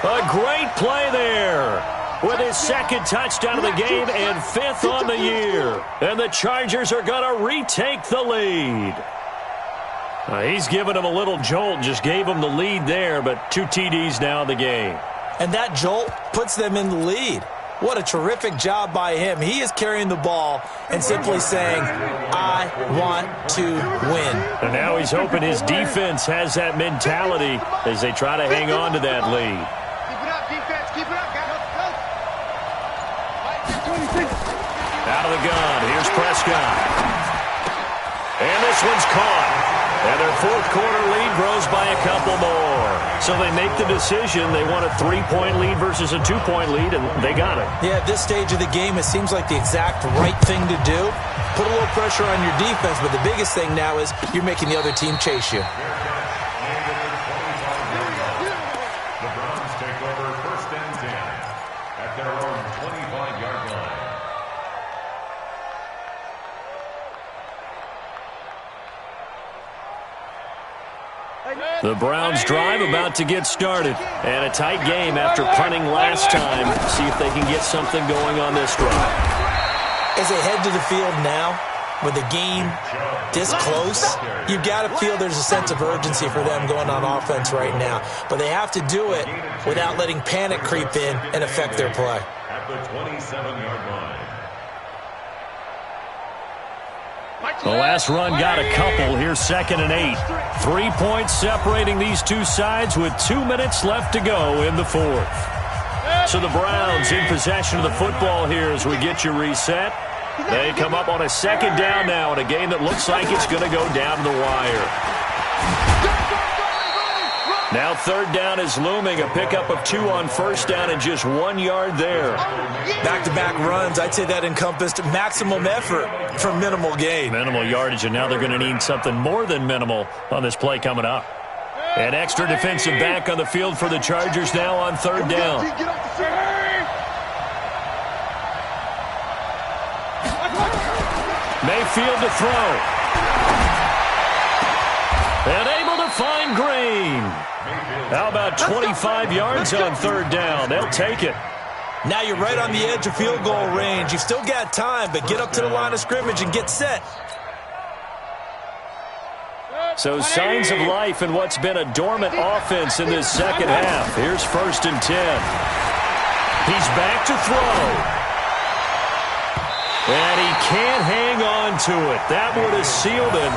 S2: A great play there with his 2nd touchdown of the game and 5th on the year. And the Chargers are going to retake the lead. He's given him a little jolt, just gave him the lead there, but 2 TDs now in the game.
S3: And that jolt puts them in the lead. What a terrific job by him. He is carrying the ball and simply saying, I want to win.
S2: And now he's hoping his defense has that mentality as they try to hang on to that lead.
S4: Keep it up, defense. Keep it up, guys.
S2: Out of the gun. Here's Prescott. And this one's caught. And their 4th quarter lead grows by a couple more. So they make the decision. They want a 3-point lead versus a 2-point lead, and they got it.
S3: Yeah, at this stage of the game, it seems like the exact right thing to do. Put a little pressure on your defense, but the biggest thing now is you're making the other team chase you.
S1: The Browns take over 1st and 10 at their own 25-yard line.
S2: The Browns drive about to get started. And a tight game after punting last time. See if they can get something going on this drive.
S3: As they head to the field now, with the game this close, you've got to feel there's a sense of urgency for them going on offense right now. But they have to do it without letting panic creep in and affect their play.
S1: At the 27-yard line.
S2: The last run got a couple. Here's 2nd and 8. 3 points separating these two sides with 2 minutes left to go in the 4th. So the Browns in possession of the football here as we get you reset. They come up on a 2nd down now in a game that looks like it's going to go down to the wire. Now 3rd down is looming. A pickup of 2 on 1st down and just 1 yard there.
S3: Back-to-back runs, I'd say that encompassed maximum effort for minimal gain.
S2: Minimal yardage, and now they're going to need something more than minimal on this play coming up. An extra defensive back on the field for the Chargers now on 3rd down. Mayfield to throw. And able to find Green. How about 25 yards on third down? They'll take it.
S3: Now you're right on the edge of field goal range. You've still got time, but get up to the line of scrimmage and get set.
S2: So signs of life in what's been a dormant offense in this second half. Here's 1st and 10. He's back to throw. And he can't hang on to it. That would have sealed it.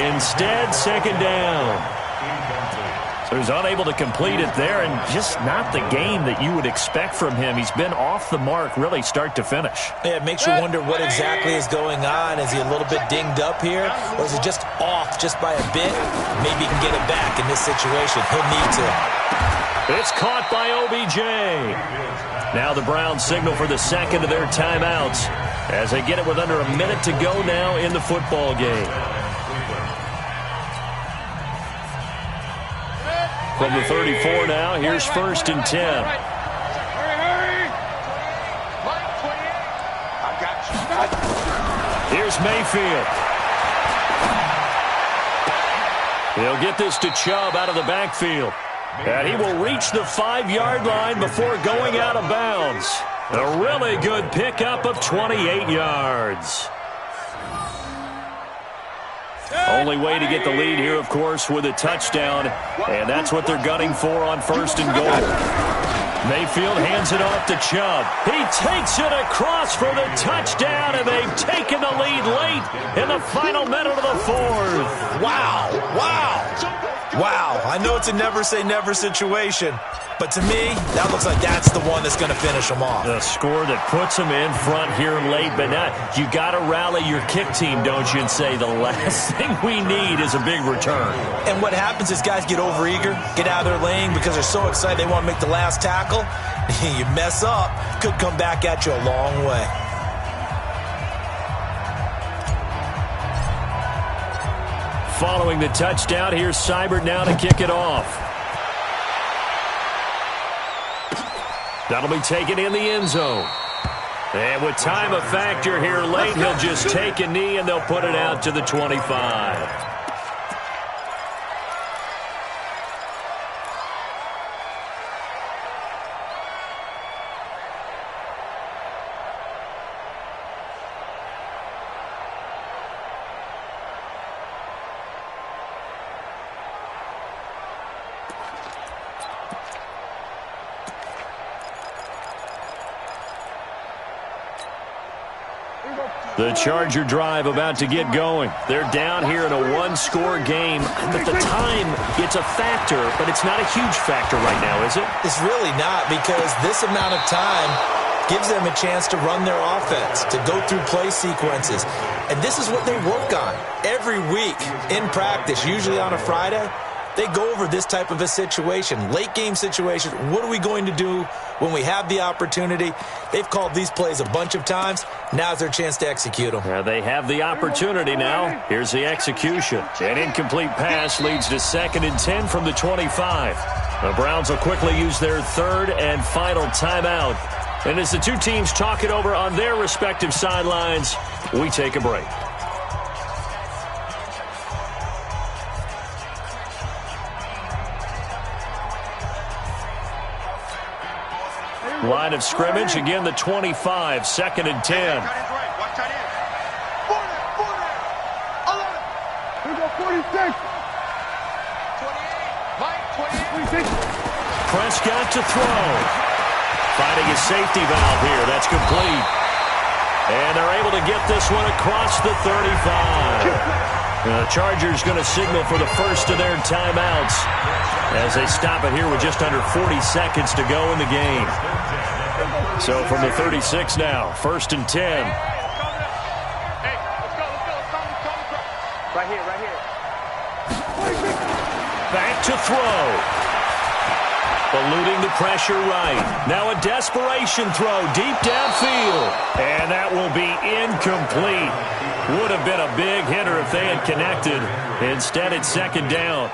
S2: Instead, second down. So he's unable to complete it there, and just not the game that you would expect from him. He's been off the mark really start to finish.
S3: Yeah, it makes you wonder what exactly is going on. Is he a little bit dinged up here, or is it just off just by a bit? Maybe he can get it back in this situation. He'll need to.
S2: It's caught by OBJ. Now the Browns signal for the second of their timeouts as they get it with under a minute to go now in the football game. From the 34 now, here's 1st and 10. Here's Mayfield. He'll get this to Chubb out of the backfield. And he will reach the 5-yard line before going out of bounds. A really good pickup of 28 yards. Only way to get the lead here, of course, with a touchdown, and that's what they're gunning for on 1st and goal. Mayfield hands it off to Chubb. He takes it across for the touchdown, and they've taken the lead late in the final minute of the fourth.
S3: Wow, wow. Wow, I know it's a never-say-never situation, but to me, that looks like that's the one that's going to finish them off.
S2: The score that puts them in front here late, but now you got to rally your kick team, don't you, and say the last thing we need is a big return.
S3: And what happens is guys get overeager, get out of their lane because they're so excited they want to make the last tackle. You mess up, could come back at you a long way.
S2: Following the touchdown, here's Seibert now to kick it off. That'll be taken in the end zone. And with time a factor here late, he'll just take a knee and they'll put it out to the 25. The Charger drive about to get going. They're down here in a one-score game, but the time, it's a factor, but it's not a huge factor right now, is it?
S3: It's really not, because this amount of time gives them a chance to run their offense, to go through play sequences. And this is what they work on every week in practice, usually on a Friday. They go over this type of a situation, late game situation. What are we going to do when we have the opportunity? They've called these plays a bunch of times. Now's their chance to execute them.
S2: Yeah, they have the opportunity now. Here's the execution. An incomplete pass leads to 2nd and 10 from the 25. The Browns will quickly use their third and final timeout. And as the two teams talk it over on their respective sidelines, we take a break. Line of scrimmage, again the 25, 2nd and 10. Prescott to throw. Finding his safety valve here. That's complete. And they're able to get this one across the 35. The Chargers going to signal for the first of their timeouts as they stop it here with just under 40 seconds to go in the game. So from the 36 now, 1st and 10.
S4: Right here.
S2: Back to throw. Eluding the pressure right. Now a desperation throw deep downfield. And that will be incomplete. Would have been a big hitter if they had connected. Instead, it's 2nd down.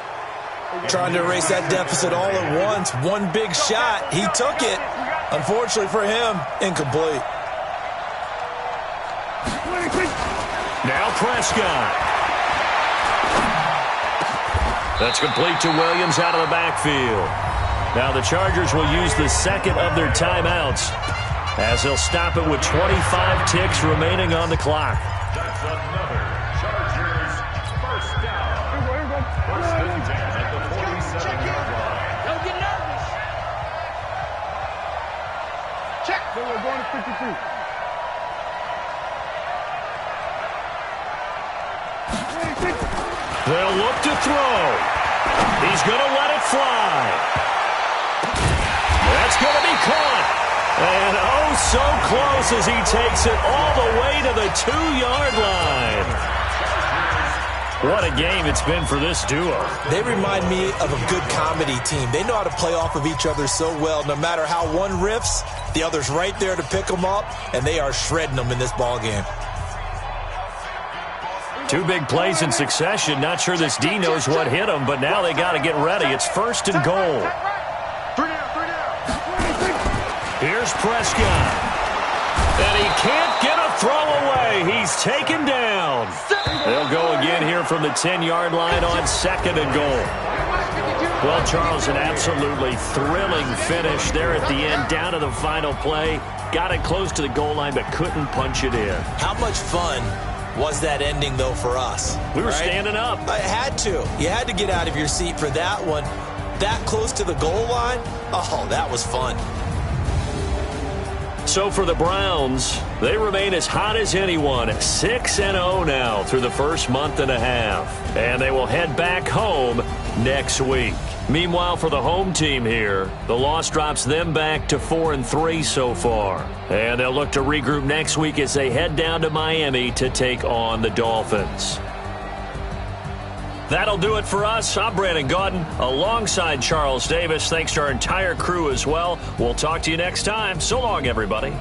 S3: Trying to erase that deficit all at once. One big shot. He took it. Unfortunately for him, incomplete.
S2: Now Prescott. That's complete to Williams out of the backfield. Now the Chargers will use the second of their timeouts as they'll stop it with 25 ticks remaining on the clock.
S1: That's another Chargers first down. First and 10 at the 47-yard line.
S4: Don't get nervous. Check. So we're going to 52.
S2: They'll look to throw. He's going to let it fly. That's going to be caught. And oh, so close as he takes it all the way to the 2-yard line. What a game it's been for this duo.
S3: They remind me of a good comedy team. They know how to play off of each other so well. No matter how one riffs, the other's right there to pick them up, and they are shredding them in this ball game.
S2: 2 big plays in succession. Not sure this D knows what hit him, but now they got to get ready. It's first and goal.
S4: 3 down.
S2: Here's Prescott. And he can't get a throw away. He's taken down. They'll go again here from the 10-yard line on second and goal. Well, Charles, an absolutely thrilling finish there at the end, down to the final play. Got it close to the goal line, but couldn't punch it in.
S3: How much fun was that ending, though, for us?
S2: We were standing up.
S3: I had to. You had to get out of your seat for that one. That close to the goal line? Oh, that was fun.
S2: So for the Browns, they remain as hot as anyone at 6-0 now through the first month and a half. And they will head back home next week. Meanwhile, for the home team here, the loss drops them back to 4-3 so far. And they'll look to regroup next week as they head down to Miami to take on the Dolphins. That'll do it for us. I'm Brandon Gaudin alongside Charles Davis. Thanks to our entire crew as well. We'll talk to you next time. So long, everybody.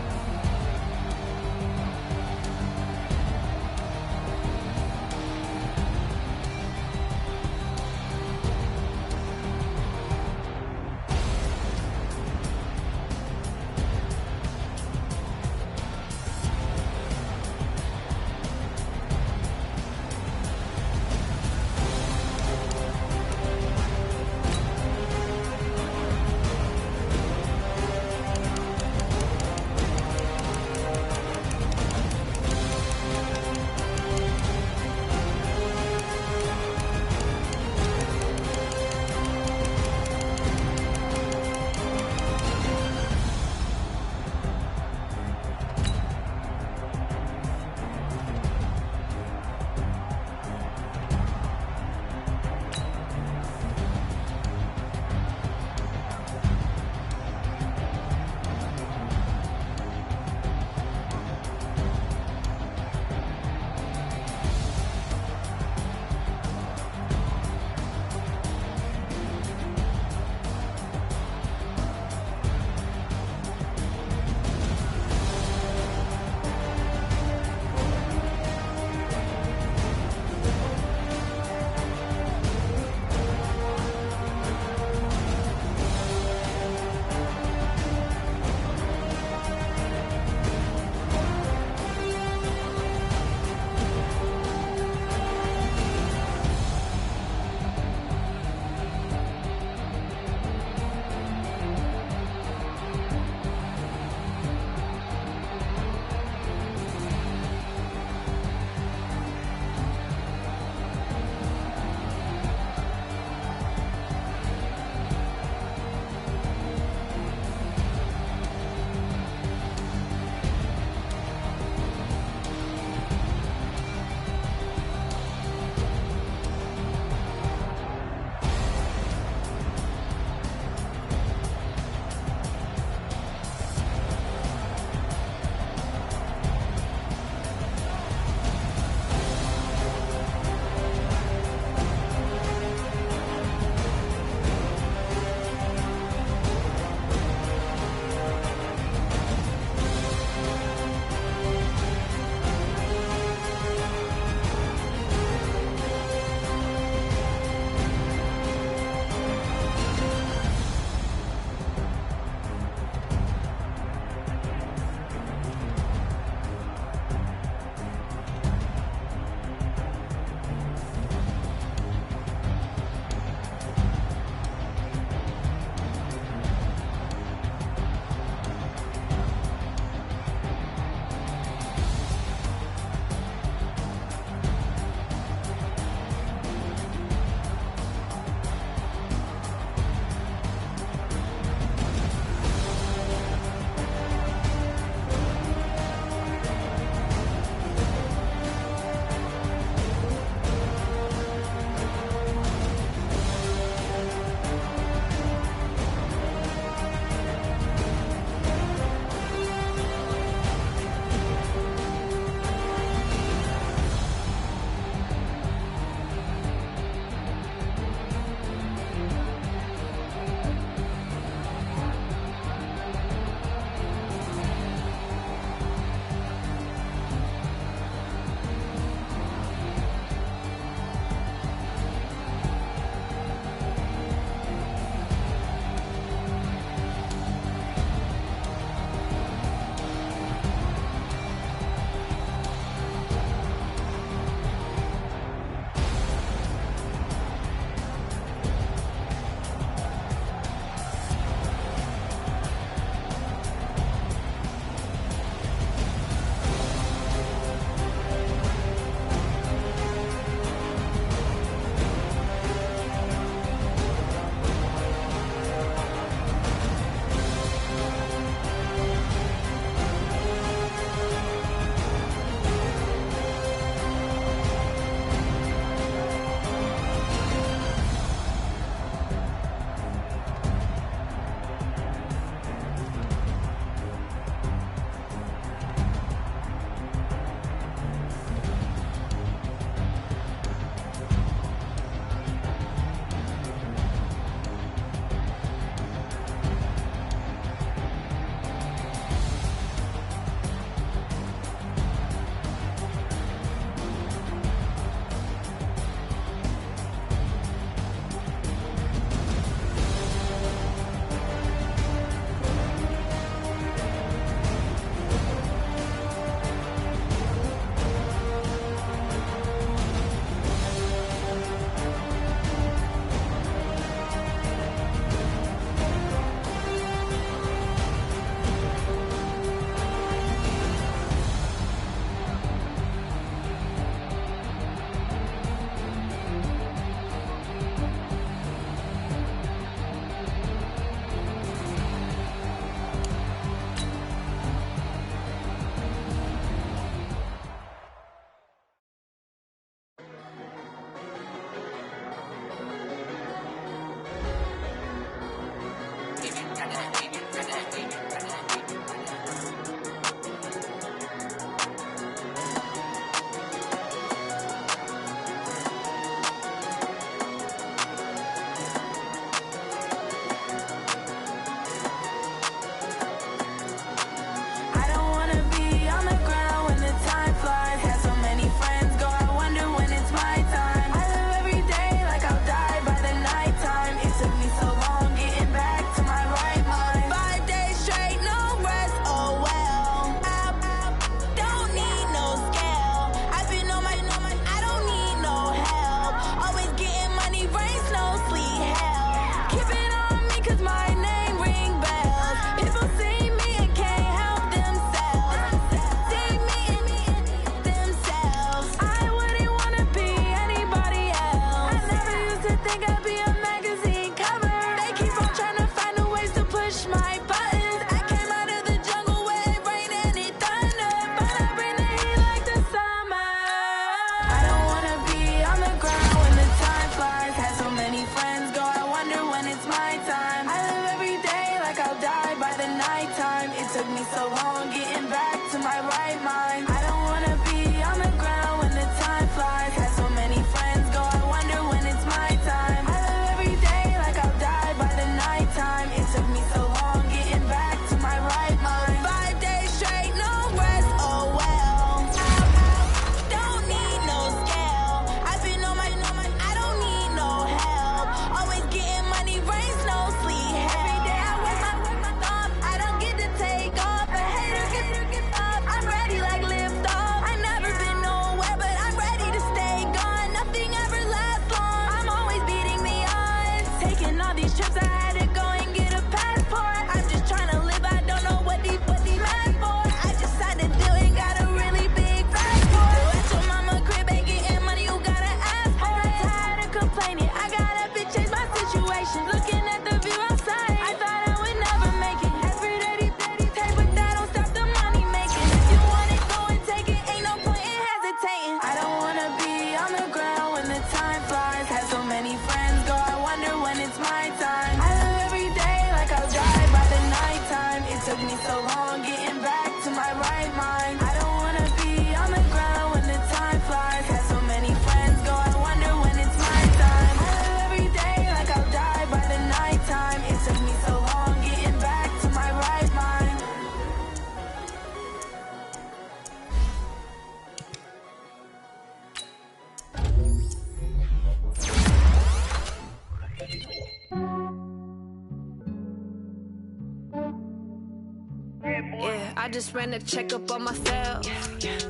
S5: just ran a checkup on myself.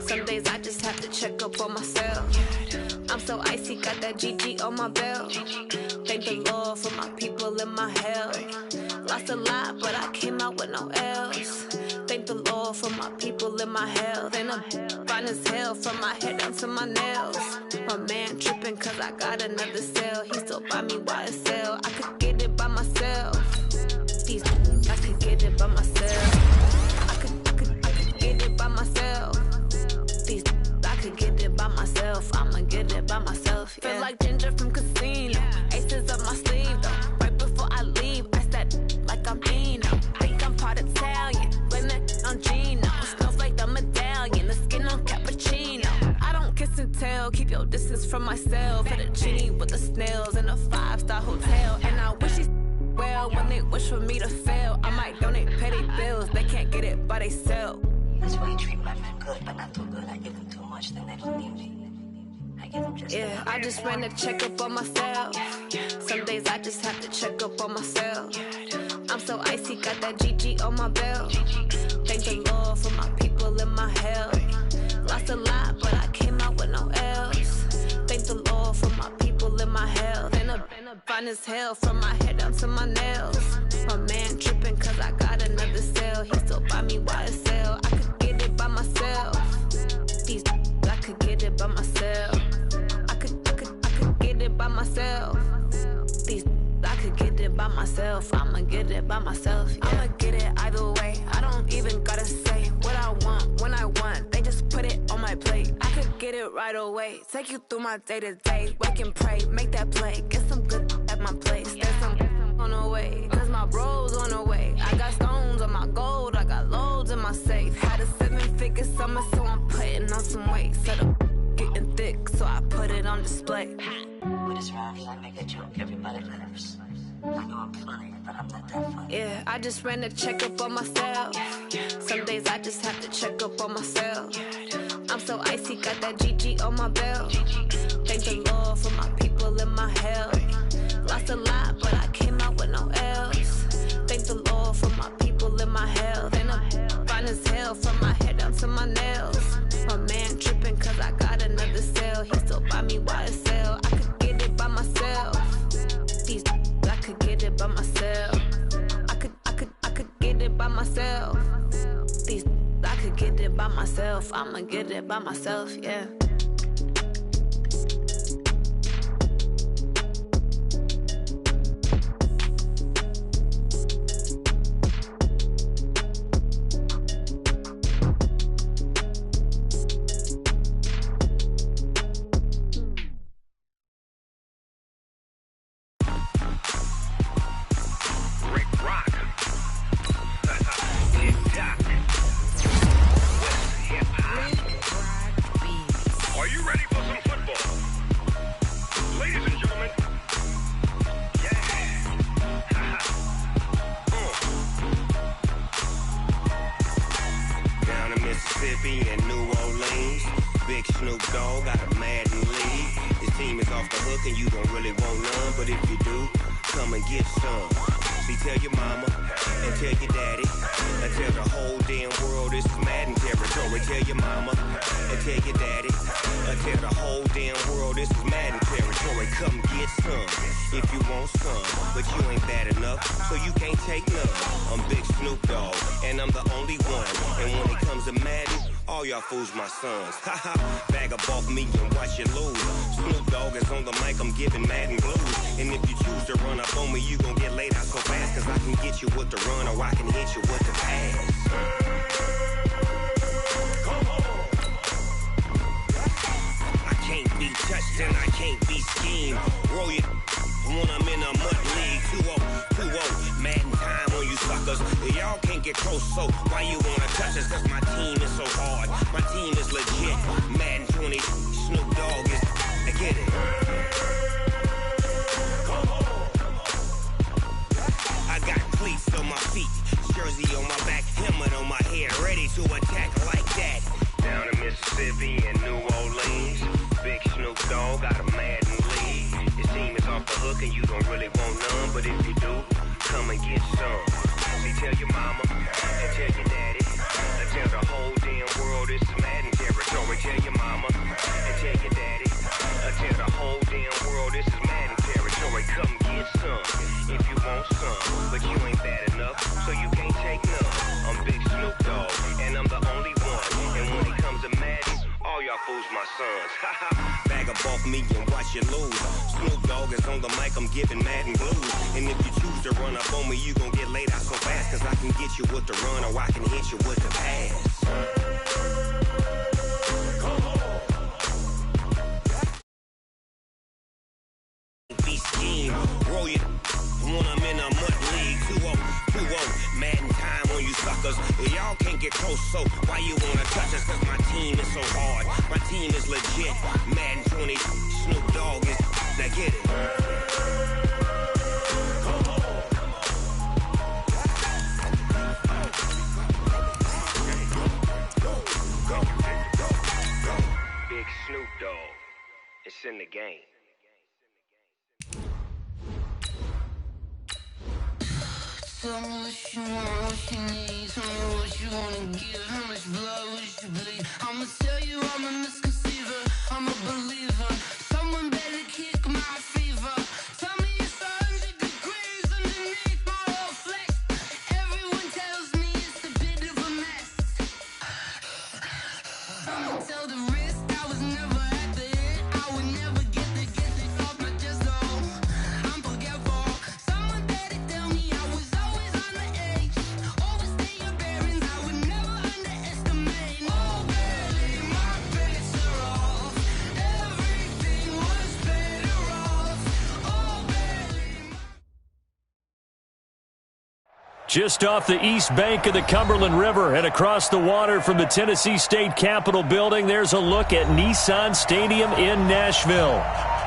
S5: Some days I just have to check up on myself. I'm so icy, got that GG on my belt. Thank the Lord for my people in my health. Lost a lot, but I came out with no L's. Thank the Lord for my people in my health. And I'm fine as hell from my head down to my nails. My man tripping cause I got another cell. He still buy me YSL. I could get it by myself. These I could get it by myself. I could get it by myself. These I could get it by myself. I'ma get it by myself. Yeah. Feel like Ginger from Casino. Aces up my sleeve though. Right before I leave, I said like I'm Dino. Think I'm part Italian. Blame that on Gino. Smells like the medallion. The skin on cappuccino. I don't kiss and tell. Keep your distance from myself. At a genie with the snails in a 5-star hotel. And I wish he's well when they wish for me to fail. I might donate petty bills. They can't get it by themselves.
S6: That's why you treat my friend good, but not too good. I give them too much, then they don't need me. I give them just
S5: yeah, I just ran a checkup on myself. Some days I just have to check up on myself. I'm so icy, got that GG on my belt. Thank the Lord for my people in my health. Lost a lot, but I came out with no L's. Thank the Lord for my people in my health. And I'm fine as hell from my head down to my nails. My man tripping cause I got another cell. He still buy me YSL. I could get it by myself. These I could get it by myself. I could get it by myself. These I could get it by myself. I'ma get it by myself. Yeah. I'ma get it either way. I don't even gotta say what I want when I want. They just put it on my plate. I could get it right away. Take you through my day to day. Wake and pray, make that play. Get some good at my place. There's some on the way, cause my bro's on the way. I got stones on my gold. I got loads in my safe. Had a 7-figure summer, so I'm putting on some weight. Set up getting thick, so I put it on display.
S6: With this round here, I make a joke. Everybody laughs. I know I'm funny, but I'm not that funny.
S5: Yeah, I just ran a checkup on myself. Some days I just have to check up on myself. I'm so icy, got that GG on my belt. Thank the Lord for my people in my health. Lost a lot, but I came out with no L's. Thank the Lord for my people in my health. And I'm fine as hell from my head down to my nails. My man tripping cause I got another cell. He still buy me YSL. I could get it by myself. These I could get it by myself. I could get it by myself. These I could get it by myself. I'ma get it by myself, yeah.
S7: Fools my sons. Haha, bag up off me and watch you lose. Snoop Dogg is on the mic, I'm giving Madden blues. And if you choose to run up on me, you gon' get laid out so fast. Cause I can get you with the run or I can hit you with the pass. Come on. I can't be touched and I can't be schemed. Roll you when I'm in a mud league. 2-0, Madden time on you suckers. Y'all can't get close, so why you wanna touch us? Cause my team is so hard. My team is legit. Madden 20, Snoop Dogg is. I get it. Come on. I got cleats on my feet, jersey on my back, helmet on my head, ready to attack like that. Down in Mississippi and New Orleans, Big Snoop Dogg got a Madden lead. Your team is off the hook and you don't really want none, but if you do, come and get some. See, tell your mama and tell your daddy. Tell the whole damn world this is Madden territory. Tell your mama and tell your daddy. Tell the whole damn world this is Madden territory. Come get some if you want some, but you ain't bad enough, so you can't take none. I'm Big Snoop Dogg, and I'm the only one. And when it comes to Madden, all y'all fools my sons. Bag up off me and watch you lose. Snoop Dogg is on the mic, I'm giving Madden blues. And if you choose to run up on me, you gon' get laid out so fast. Cause I can get you with the run or I can hit you with the pass. Be scheme, roll you when I'm in a mud league. 2-0, Madden time on you suckers. Y'all can't get close, so why you wanna touch us? Cause my team is so hard, my team is legit. Madden 20, Snoop Dogg is, now get it. Big Snoop Dogg, it's in the game.
S8: Tell me what you want, what you need. Tell me what you wanna give. How much blood would you bleed? I'ma tell you I'm a misconceiver. I'm a believer. Someone better kick my fever. Tell me it's 100 degrees underneath my whole flesh. Everyone tells me it's a bit of a mess. I'ma tell the risk I was never at the end. I would never get it off my chest though. I'm forgetful. Someone better tell me I was always on the edge. Overstay your bearings, I would never underestimate. Oh baby, my bets are off. Everything was better off. Oh baby.
S2: Just off the east bank of the Cumberland River and across the water from the Tennessee State Capitol building, there's a look at Nissan Stadium in Nashville.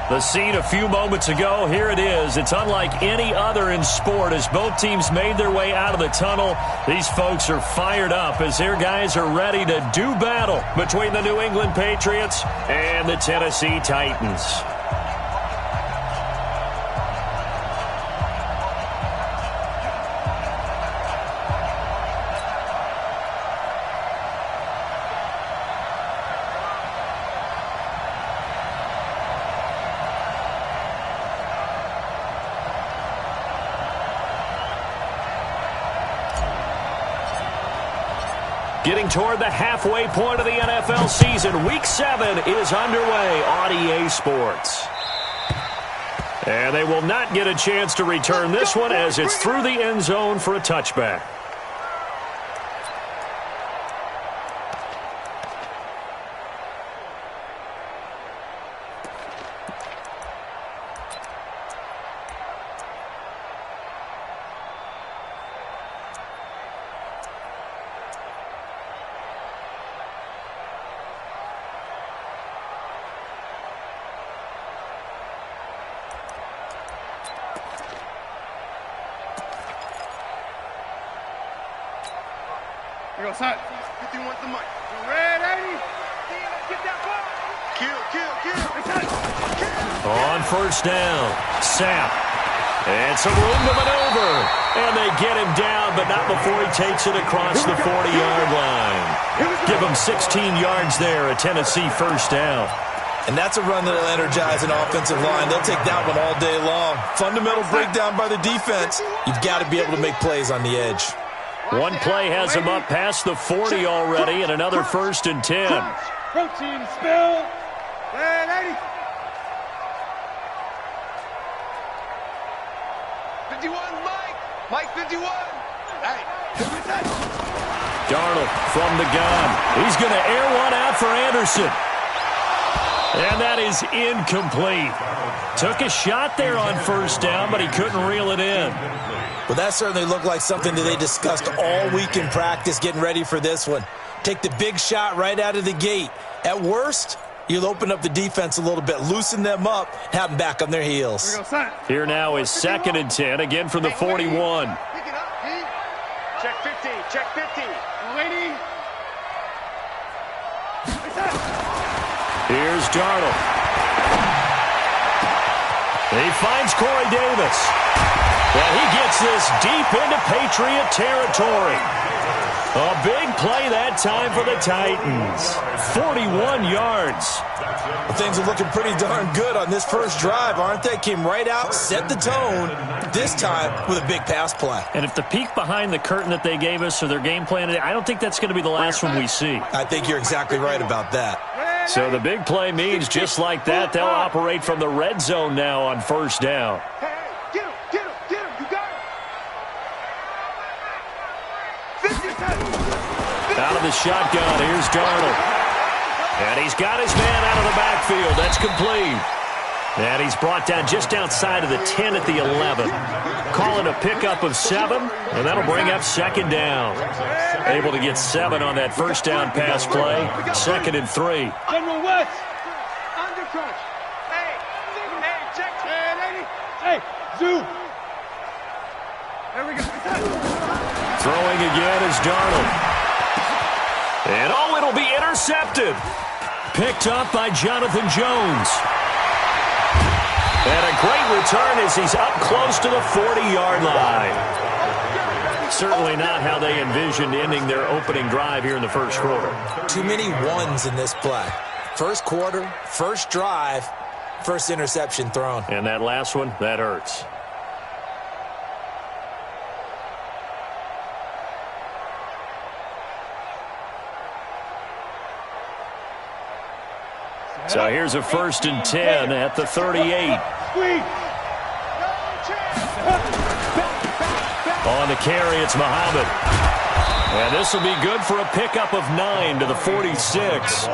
S2: The scene a few moments ago, here it is. It's unlike any other in sport as both teams made their way out of the tunnel. These folks are fired up as their guys are ready to do battle between the New England Patriots and the Tennessee Titans. Getting toward the halfway point of the NFL season. Week 7 is underway on EA Sports. And they will not get a chance to return this one as it's through the end zone for a touchback.
S4: Here goes Hunt. 51 the mic. Red 80. Get that ball. Kill.
S2: On first down, Sapp. And some room to maneuver. And they get him down, but not before he takes it across the 40-yard line. Give him 16 yards there, a Tennessee first down.
S3: And that's a run that'll energize an offensive line. They'll take that one all day long. Fundamental breakdown by the defense. You've got to be able to make plays on the edge.
S2: One play has him up past the 40 already, and another 1st and 10.
S4: Protein spill. Red 80. 51, Mike 51. Hey.
S2: Darnold from the gun. He's going to air one out for Anderson. And that is incomplete. Took a shot there on first down, but he couldn't reel it in.
S3: Well, that certainly looked like something that they discussed all week in practice getting ready for this one. Take the big shot right out of the gate. At worst, you'll open up the defense a little bit, loosen them up, have them back on their heels.
S2: Here now is 2nd and 10, again from the 41.
S4: Check 50. Check 50. Lady.
S2: Here's Darnold. He finds Corey Davis. And he gets this deep into Patriot territory. A big play that time for the Titans. 41 yards.
S3: Well, things are looking pretty darn good on this first drive, aren't they? Came right out, set the tone, this time with a big pass play.
S2: And if the peek behind the curtain that they gave us or their game plan, I don't think that's going to be the last one we see.
S3: I think you're exactly right about that.
S2: So the big play means just like that, they'll operate from the red zone now on first down.
S4: Hey, get him, get him, get him, you got him. 50 seconds.
S2: Out of the shotgun, here's Darnold. And he's got his man out of the backfield. That's complete. And he's brought down just outside of the 10 at the 11. Call it a pickup of 7, and that'll bring up second down. Able to get 7 on that first down pass play. 2nd and 3.
S4: General West, undercrunch. Hey, check. Hey, lady. Hey, Zoo. There we go.
S2: Throwing again is Darnold. And it'll be intercepted. Picked up by Jonathan Jones. And a great return as he's up close to the 40-yard line. Certainly not how they envisioned ending their opening drive here in the first quarter.
S3: Too many ones in this play. First quarter, first drive, first interception thrown.
S2: And that last one, that hurts. So here's a 1st and 10 at the 38. On the carry, it's Muhammad. And this will be good for a pickup of 9 to the 46.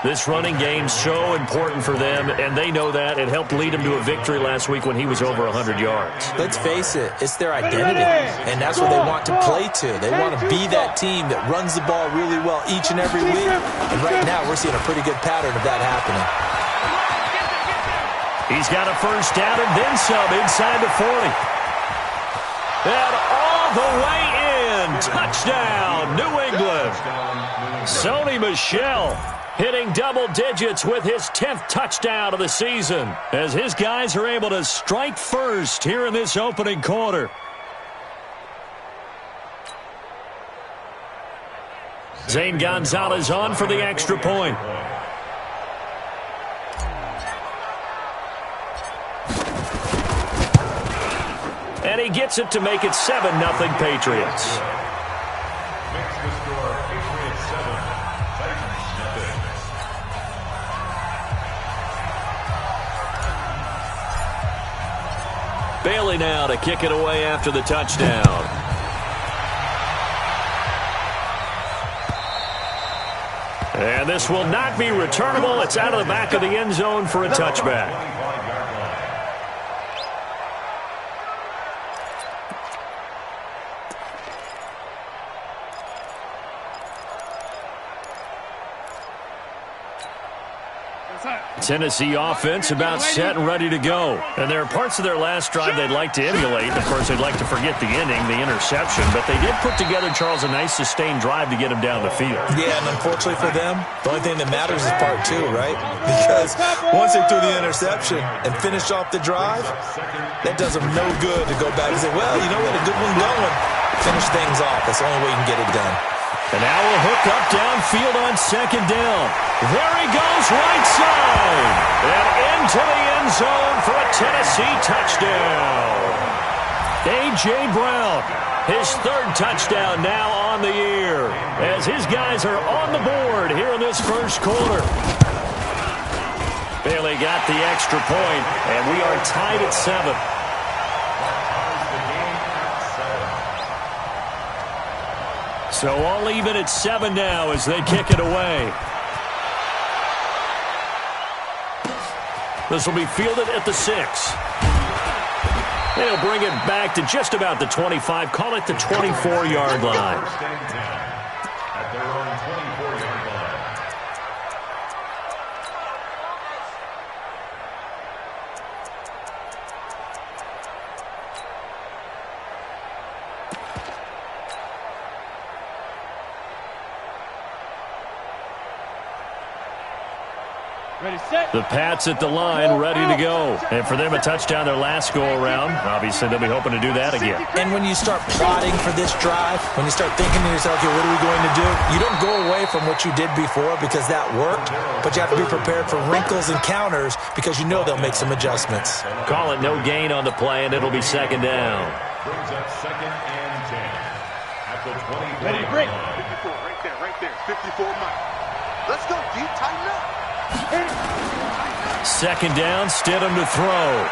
S2: This running game's so important for them, and they know that. It helped lead them to a victory last week when he was over 100 yards.
S3: Let's face it, it's their identity, and that's what they want to play to. They want to be that team that runs the ball really well each and every week, and right now we're seeing a pretty good pattern of that happening.
S2: He's got a first down and then some inside the 40. And all the way in. Touchdown, New England. Sony Michel hitting double digits with his 10th touchdown of the season as his guys are able to strike first here in this opening quarter. Zane Gonzalez on for the extra point. And he gets it to make it 7-0 Patriots. Bailey now to kick it away after the touchdown. And this will not be returnable. It's out of the back of the end zone for a touchback. Tennessee offense about set and ready to go. And there are parts of their last drive they'd like to emulate. Of course, they'd like to forget the inning, the interception. But they did put together, Charles, a nice sustained drive to get him down the field.
S3: Yeah, and unfortunately for them, the only thing that matters is part 2, right? Because once they threw the interception and finished off the drive, that does them no good to go back and say, well, you know what, a good one going. Finish things off. That's the only way you can get it done.
S2: And now we'll hook up downfield on second down. There he goes, right side. And into the end zone for a Tennessee touchdown. A.J. Brown, his 3rd touchdown now on the year, as his guys are on the board here in this first quarter. Bailey got the extra point, and we are tied at 7. So all even at 7 now as they kick it away. This will be fielded at the 6. They'll bring it back to just about the 25. Call it the 24-yard line.
S1: At their own 24-yard line.
S2: The Pats at the line, ready to go. And for them, a touchdown their last go-around. Obviously, they'll be hoping to do that again.
S3: And when you start plotting for this drive, when you start thinking to yourself, okay, what are we going to do? You don't go away from what you did before because that worked, but you have to be prepared for wrinkles and counters because you know they'll make some adjustments.
S2: Call it no gain on the play, and it'll be second down.
S1: Brings up 2nd and 10 at the 20.
S4: Ready to break. 54, right there. 54 Mike. Let's go, D. Tighten up.
S2: Second down, Stidham to throw.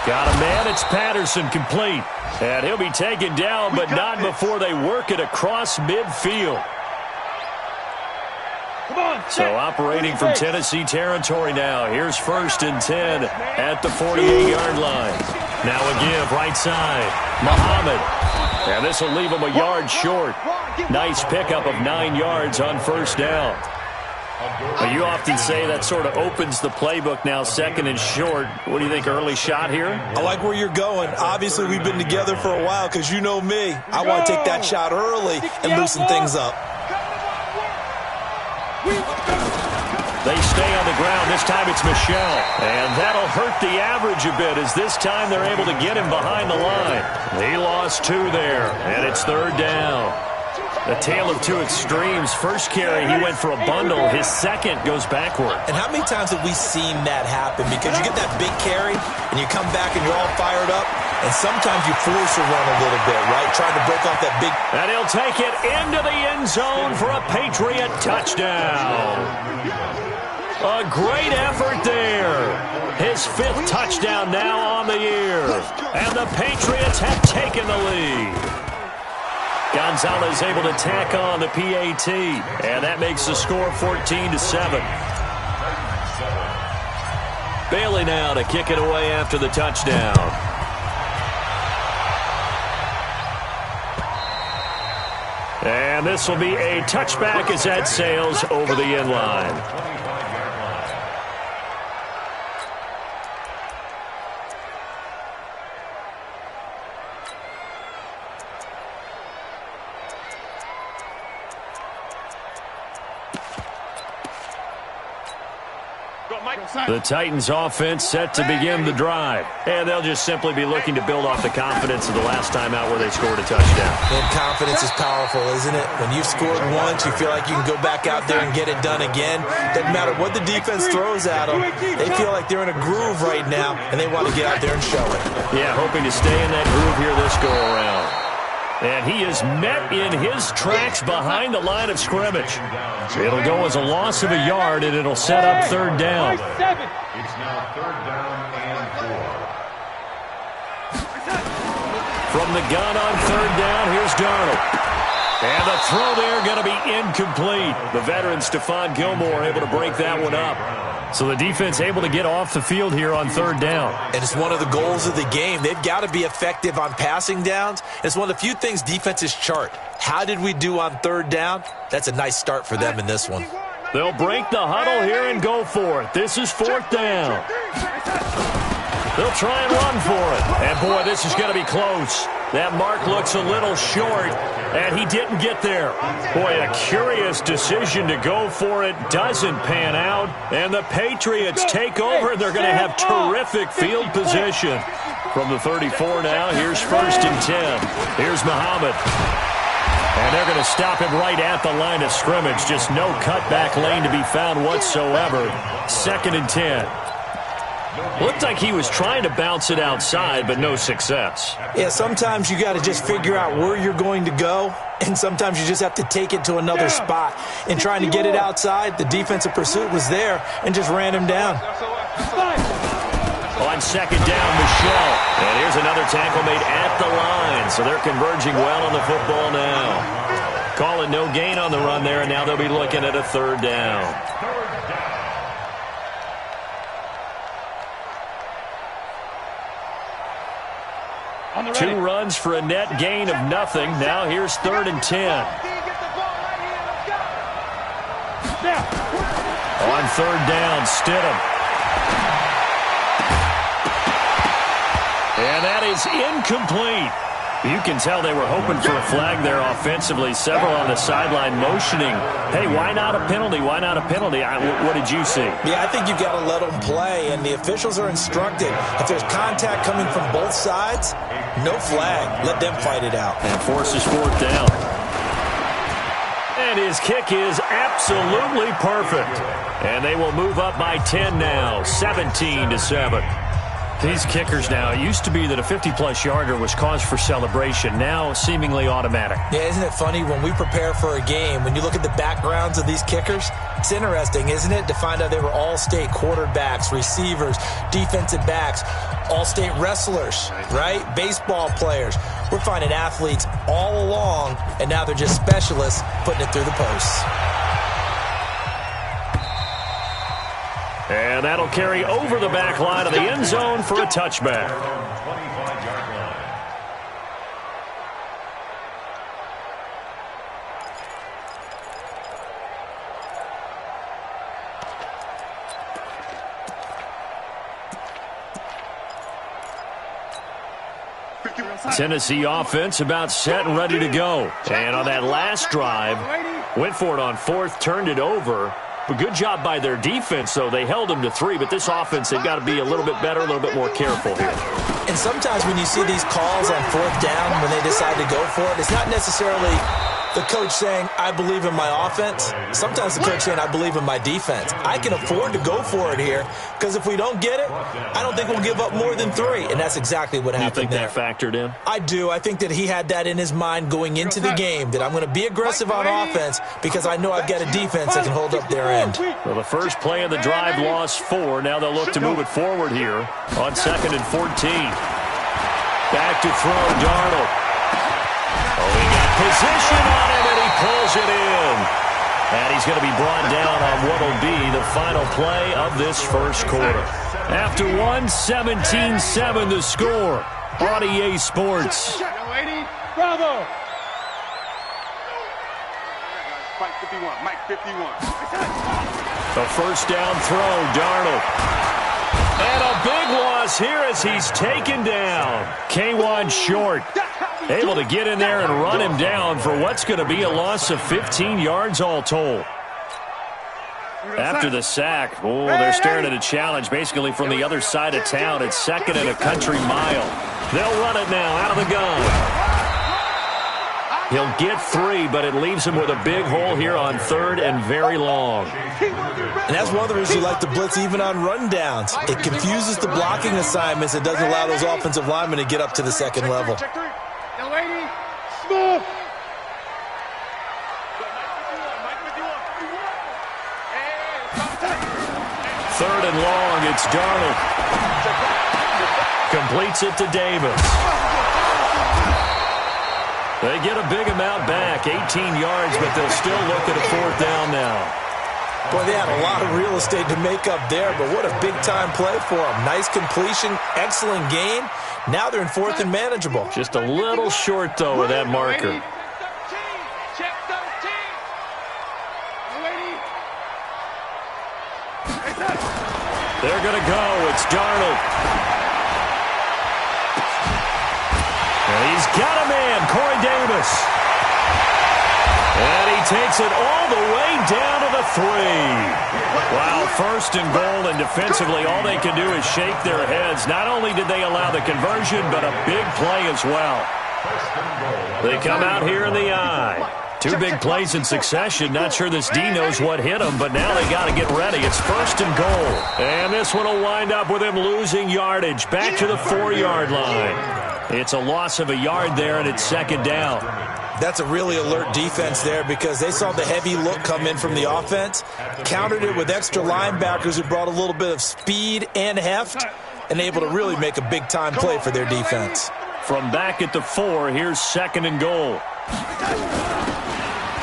S2: Got a man, it's Patterson, complete. And he'll be taken down, but not before they work it across midfield. So operating from Tennessee territory now. Here's 1st and 10 at the 48-yard line. Now a give, right side. Muhammad. And this will leave him a yard short. Nice pickup of 9 yards on 1st down. Well, you often say that sort of opens the playbook now, 2nd and short. What do you think, early shot here?
S3: I like where you're going. Obviously, we've been together for a while because you know me. I want to take that shot early and loosen things up.
S2: They stay on the ground. This time it's Michel. And that'll hurt the average a bit as this time they're able to get him behind the line. He lost 2 there, and it's 3rd down. A tale of two extremes. First carry, he went for a bundle. His second goes backward.
S3: And how many times have we seen that happen? Because you get that big carry, and you come back and you're all fired up, and sometimes you force a run a little bit, right? Trying to break off that big...
S2: And he'll take it into the end zone for a Patriot touchdown. A great effort there. His 5th touchdown now on the year. And the Patriots have taken the lead. Gonzalez able to tack on the PAT, and that makes the score 14-7. Bailey now to kick it away after the touchdown. And this will be a touchback as that sails over the end line. The Titans offense set to begin the drive. And they'll just simply be looking to build off the confidence of the last time out where they scored a touchdown.
S3: And confidence is powerful, isn't it? When you've scored once, you feel like you can go back out there and get it done again. Doesn't matter what the defense throws at them. They feel like they're in a groove right now, and they want to get out there and show it.
S2: Yeah, hoping to stay in that groove here this go-around. And he is met in his tracks behind the line of scrimmage. It'll go as a loss of a yard, and it'll set up 3rd down.
S1: It's now 3rd down and 4.
S2: From the gun on 3rd down, here's Darnold. And the throw there going to be incomplete. The veteran Stephon Gilmore able to break that one up. So the defense able to get off the field here on 3rd down.
S3: And it's one of the goals of the game. They've got to be effective on passing downs. It's one of the few things defenses chart. How did we do on 3rd down? That's a nice start for them in this one.
S2: They'll break the huddle here and go for it. This is 4th down. They'll try and run for it. And, boy, this is going to be close. That mark looks a little short, and he didn't get there. Boy, a curious decision to go for it. Doesn't pan out, and the Patriots take over. They're going to have terrific field position. From the 34 now, here's 1st and 10. Here's Muhammad. And they're going to stop him right at the line of scrimmage. Just no cutback lane to be found whatsoever. 2nd and 10. Looked like he was trying to bounce it outside, but no success.
S3: Yeah, sometimes you got to just figure out where you're going to go, and sometimes you just have to take it to another spot. In trying to get it outside, the defensive pursuit was there and just ran him down.
S2: On 2nd down, Michel. And here's another tackle made at the line, so they're converging well on the football now. Call it no gain on the run there, and now they'll be looking at a 3rd down. 2 runs for a net gain of nothing. Now here's 3rd and 10. On 3rd down, Stidham. And that is incomplete. You can tell they were hoping for a flag there offensively. Several on the sideline motioning, hey, why not a penalty? Why not a penalty? What did you see?
S3: Yeah, I think you've got to let them play, and the officials are instructed. If there's contact coming from both sides, no flag. Let them fight it out.
S2: And forces fourth down. And his kick is absolutely perfect. And they will move up by 10 now, 17-7. These kickers now, it used to be that a 50-plus yarder was cause for celebration. Now, seemingly automatic.
S3: Yeah, isn't it funny when we prepare for a game, when you look at the backgrounds of these kickers, it's interesting, isn't it, to find out they were all-state quarterbacks, receivers, defensive backs, all-state wrestlers, right? Baseball players. We're finding athletes all along, and now they're just specialists putting it through the posts.
S2: And that'll carry over the back line of the end zone for a touchback.
S1: 25-yard line.
S2: Tennessee offense about set and ready to go. And on that last drive, went for it on fourth, turned it over. But good job by their defense, though. They held them to 3, but this offense, they've got to be a little bit better, a little bit more careful here.
S3: And sometimes when you see these calls on fourth down, when they decide to go for it, it's not necessarily the coach saying, I believe in my offense. Sometimes the coach saying, I believe in my defense. I can afford to go for it here, because if we don't get it, I don't think we'll give up more than 3. And that's exactly what happened there.
S2: You think that factored in?
S3: I do. I think that he had that in his mind going into the game, that I'm going to be aggressive on offense because I know I've got a defense that can hold up their end.
S2: Well, the first play of the drive lost 4. Now they'll look to move it forward here on 2nd and 14. Back to throw, Darnold. Oh, he got position on him, and he pulls it in. And he's going to be brought down on what will be the final play of this first quarter. After 1, 17-7 the score on EA Sports.
S4: Bravo. Mike 51. Mike 51.
S2: The first down throw, Darnold. And a big loss here as he's taken down. K1 short. Able to get in there and run him down for what's going to be a loss of 15 yards all told. After the sack, oh, they're staring at a challenge basically from the other side of town. It's 2nd and a country mile. They'll run it now out of the gun. He'll get 3, but it leaves him with a big hole here on 3rd and very long.
S3: And that's one of the reasons you like to blitz even on rundowns. It confuses the blocking assignments. It doesn't allow those offensive linemen to get up to the second level.
S4: Smooth.
S2: Third and long, it's Darnold. Completes it to Davis. They get a big amount back, 18 yards, but they'll still look at a 4th down now.
S3: Boy, they had a lot of real estate to make up there, but what a big-time play for them. Nice completion, excellent gain. Now they're in 4th and manageable.
S2: Just a little short, though, with that marker.
S4: Check 13.
S2: They're going to go. It's Darnold. And he's got a man, Corey Davis. And he takes it all the way down to the 3. Wow, 1st and goal, and defensively all they can do is shake their heads. Not only did they allow the conversion, but a big play as well. They come out here in the eye. 2 big plays in succession. Not sure this D knows what hit him, but now they got to get ready. It's 1st and goal. And this one will wind up with him losing yardage. Back to the 4-yard line. It's a loss of a yard there, and it's 2nd down.
S3: That's a really alert defense there because they saw the heavy look come in from the offense, countered it with extra linebackers who brought a little bit of speed and heft, and able to really make a big-time play for their defense.
S2: From back at the 4, here's 2nd and goal.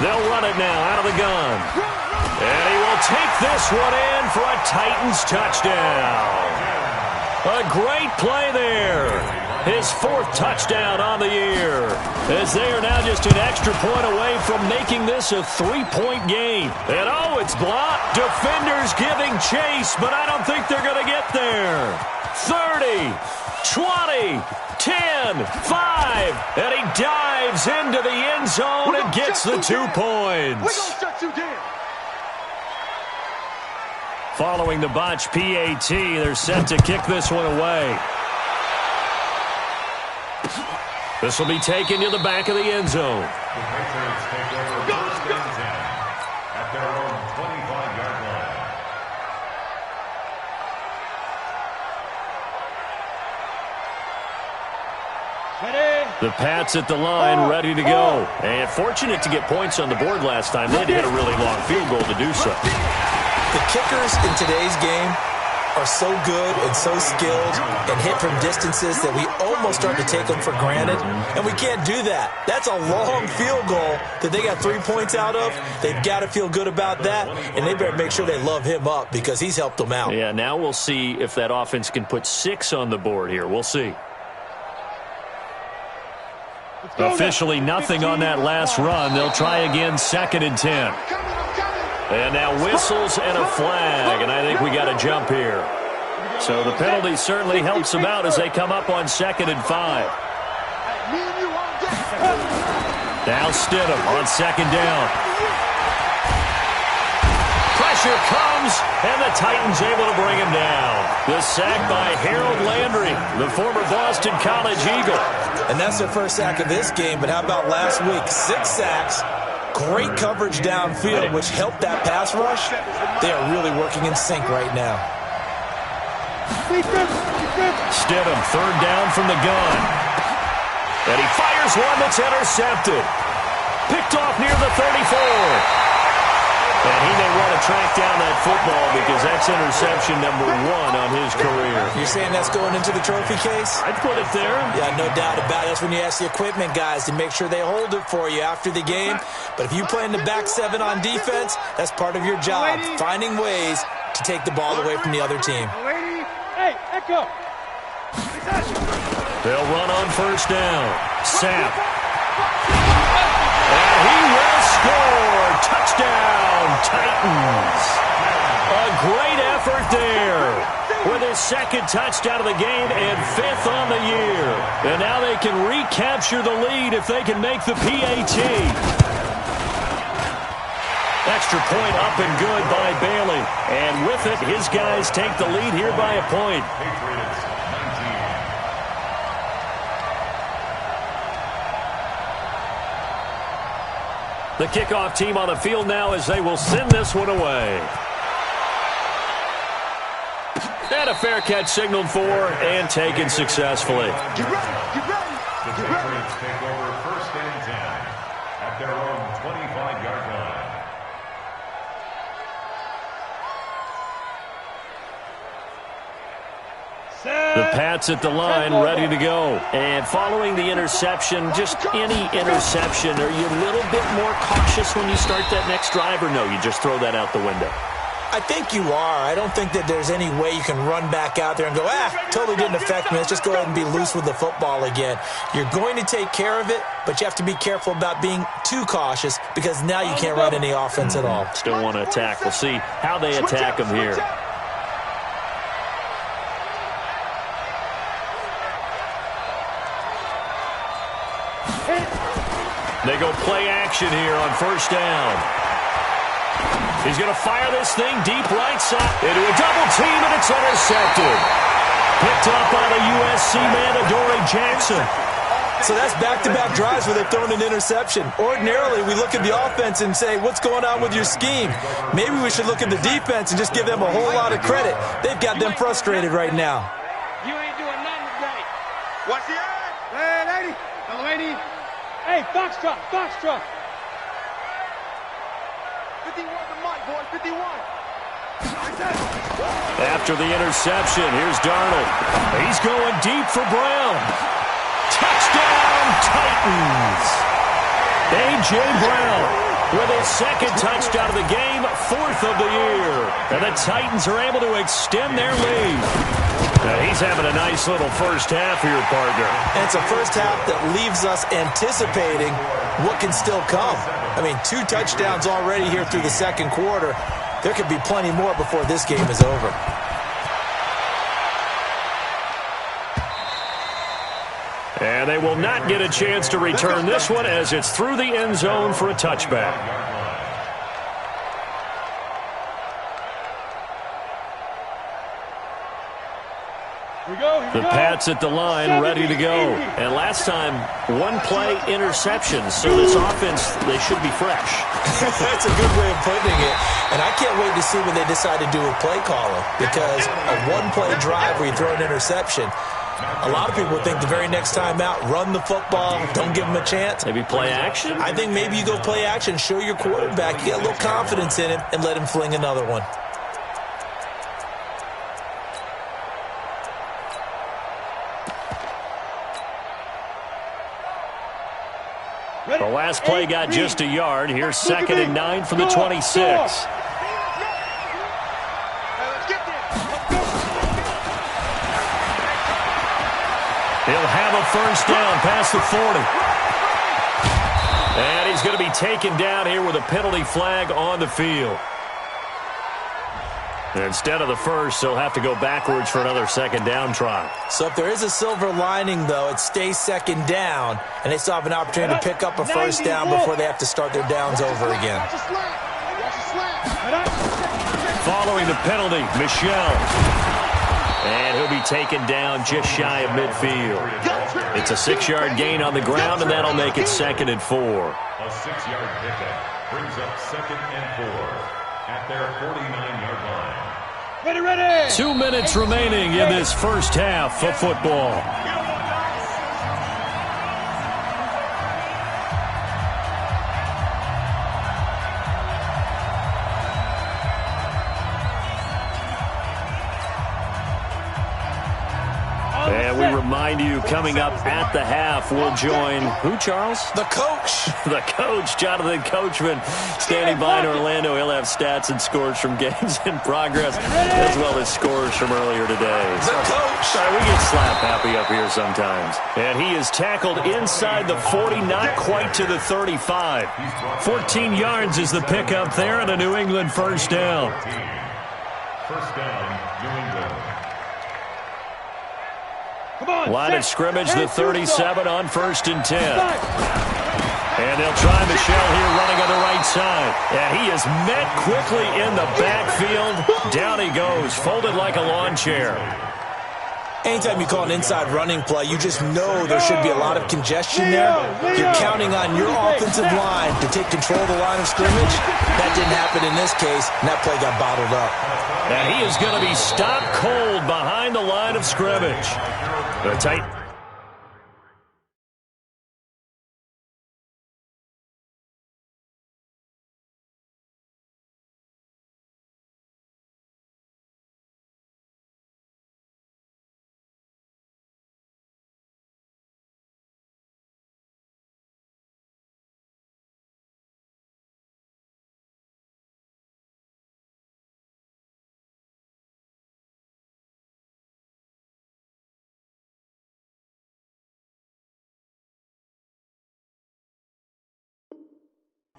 S2: They'll run it now out of the gun. And he will take this one in for a Titans touchdown. A great play there. His 4th touchdown on the year, as they are now just an extra point away from making this a 3-point game. And oh, it's blocked. Defenders giving chase, but I don't think they're going to get there. 30, 20, 10, 5, and he dives into the end zone and gets the 2 points. Following the botch PAT, they're set to kick this one away. This will be taken to the back of the end zone.
S1: The Patriots take over first and 10 at their own 25-yard line.
S2: The Pats at the line, ready to go. And fortunate to get points on the board last time. They had to hit a really long field goal to do so.
S3: The kickers in today's game are so good and so skilled and hit from distances that we almost start to take them for granted, and we can't do that. That's a long field goal that they got 3 points out of. They've got to feel good about that, and they better make sure they love him up because he's helped them out.
S2: Yeah, now we'll see if that offense can put 6 on the board here. We'll see. Officially nothing on that last run. They'll try again, 2nd and 10. And now whistles and a flag, and I think we got a jump here. So the penalty certainly helps them out as they come up on 2nd and 5. Now Stidham on 2nd down. Pressure comes, and the Titans able to bring him down. The sack by Harold Landry, the former Boston College Eagle.
S3: And that's their first sack of this game, but how about last week? 6 sacks. Great coverage downfield, which helped that pass rush. They are really working in sync right now.
S2: Stidham, 3rd down from the gun. And he fires one that's intercepted. Picked off near the 34. And he may want to track down that football because that's interception number 1 on his career.
S3: You're saying that's going into the trophy case?
S2: I'd put it there.
S3: Yeah, no doubt about it. That's when you ask the equipment guys to make sure they hold it for you after the game. But if you play in the back 7 on defense, that's part of your job, finding ways to take the ball away from the other team.
S4: Hey, Echo.
S2: They'll run on 1st down. Sapp. And he will score. Touchdown, Titans. A great effort there with his 2nd touchdown of the game and 5th on the year. And now they can recapture the lead if they can make the PAT. Extra point up and good by Bailey. And with it, his guys take the lead here by a point.
S1: Patriots 19.
S2: The kickoff team on the field now as they will send this one away. And a fair catch signaled for and taken successfully.
S1: The Patriots take over 1st and 10 at their own 25-yard line.
S2: The Pats at the line, ready to go. And following the interception, just any interception, are you a little bit more cautious when you start that next drive, or no, you just throw that out the window?
S3: I think you are. I don't think that there's any way you can run back out there and go, totally didn't affect me. Let's just go ahead and be loose with the football again. You're going to take care of it, but you have to be careful about being too cautious because now you can't run any offense at all.
S2: Still want to attack. We'll see how they attack them here. They go play action here on 1st down. He's going to fire this thing deep right side into a double team, and it's intercepted. Picked up by the USC man, Adoree Jackson.
S3: So that's back-to-back drives where they've thrown an interception. Ordinarily, we look at the offense and say, what's going on with your scheme? Maybe we should look at the defense and just give them a whole lot of credit. They've got them frustrated right now.
S4: You ain't doing nothing today. What's the ad? Hey, lady. Hello, lady. Hey, Foxtrot, Foxtrot. 51 to Mike, boy, 51.
S2: After the interception, here's Darnold. He's going deep for Brown. Touchdown, Titans. A.J. Brown with his 2nd touchdown of the game, 4th of the year. And the Titans are able to extend their lead. Now he's having a nice little first half here, partner.
S3: And it's a first half that leaves us anticipating what can still come. I mean, 2 touchdowns already here through the 2nd quarter. There could be plenty more before this game is over.
S2: And they will not get a chance to return this one as it's through the end zone for a touchback. The Pats at the line, ready to go. And last time, one-play interception. So this offense, they should be fresh.
S3: That's a good way of putting it. And I can't wait to see when they decide to do a play caller. Because a one-play drive where you throw an interception, a lot of people think the very next time out, run the football, don't give them a chance.
S2: Maybe play action?
S3: I think maybe you go play action, show your quarterback, you get a little confidence in him, and let him fling another one.
S2: The last play got just a yard. Here's 2nd and 9 from the 26. He'll have a first down past the 40. And he's going to be taken down here with a penalty flag on the field. And instead of the first, they'll have to go backwards for another second down try.
S3: So if there is a silver lining, though, it stays second down, and they still have an opportunity to pick up a first down before they have to start their downs over again.
S2: Following the penalty, Michel. And he'll be taken down just shy of midfield. It's a 6-yard gain on the ground, and that'll make it 2nd and 4.
S1: A 6-yard pickup brings up 2nd and 4 at their 49-yard line.
S4: Ready.
S2: 2 minutes remaining in this first half of football. And we remind you, coming up at the half, we'll join who, Charles?
S3: The coach.
S2: The coach, Jonathan Coachman, standing by in Orlando. He'll have stats and scores from games in progress, as well as scores from earlier today.
S3: The coach.
S2: Sorry, we get slap happy up here sometimes. And he is tackled inside the 40, not quite to the 35. 14 yards is the pickup there, and a New England first down.
S1: First down, New England.
S2: Line of scrimmage, the 37 on 1st and 10. And they'll try Michel here running on the right side. And he is met quickly in the backfield. Down he goes, folded like a lawn chair.
S3: Anytime you call an inside running play, you just know there should be a lot of congestion there. You're counting on your offensive line to take control of the line of scrimmage. That didn't happen in this case, and that play got bottled up.
S2: And he is going to be stopped cold behind the line of scrimmage. The tight.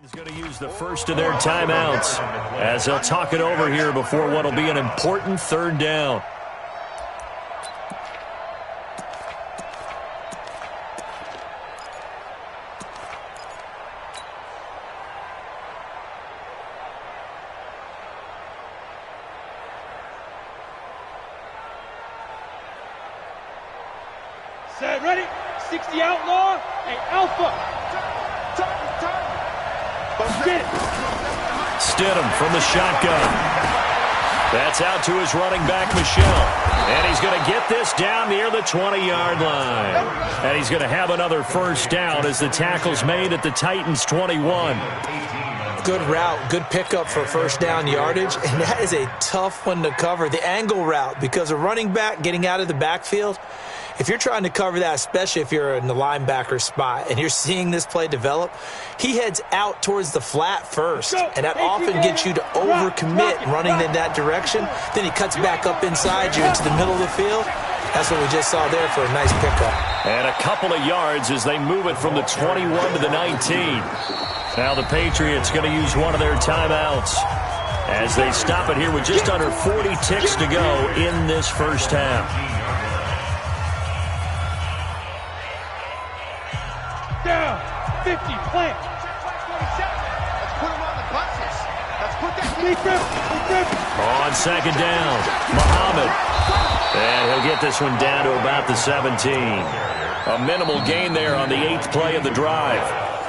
S2: Is going to use the first of their timeouts as they'll talk it over here before what will be an important 3rd down.
S4: Set, ready. 60 outlaw, and alpha.
S2: Stidham from the shotgun. That's out to his running back, Michel. And he's going to get this down near the 20-yard line. And he's going to have another first down as the tackle's made at the Titans' 21.
S3: Good route, good pickup for first down yardage, and that is a tough one to cover. The angle route, because a running back getting out of the backfield, if you're trying to cover that, especially if you're in the linebacker spot and you're seeing this play develop, he heads out towards the flat first, and that often gets you to overcommit running in that direction. Then he cuts back up inside you into the middle of the field. That's what we just saw there for a nice pickup.
S2: And a couple of yards as they move it from the 21 to the 19. Now the Patriots going to use one of their timeouts as they stop it here with just under 40 ticks to go in this first half. On second down, Muhammad. And he'll get this one down to about the 17. A minimal gain there on the 8th play of the drive.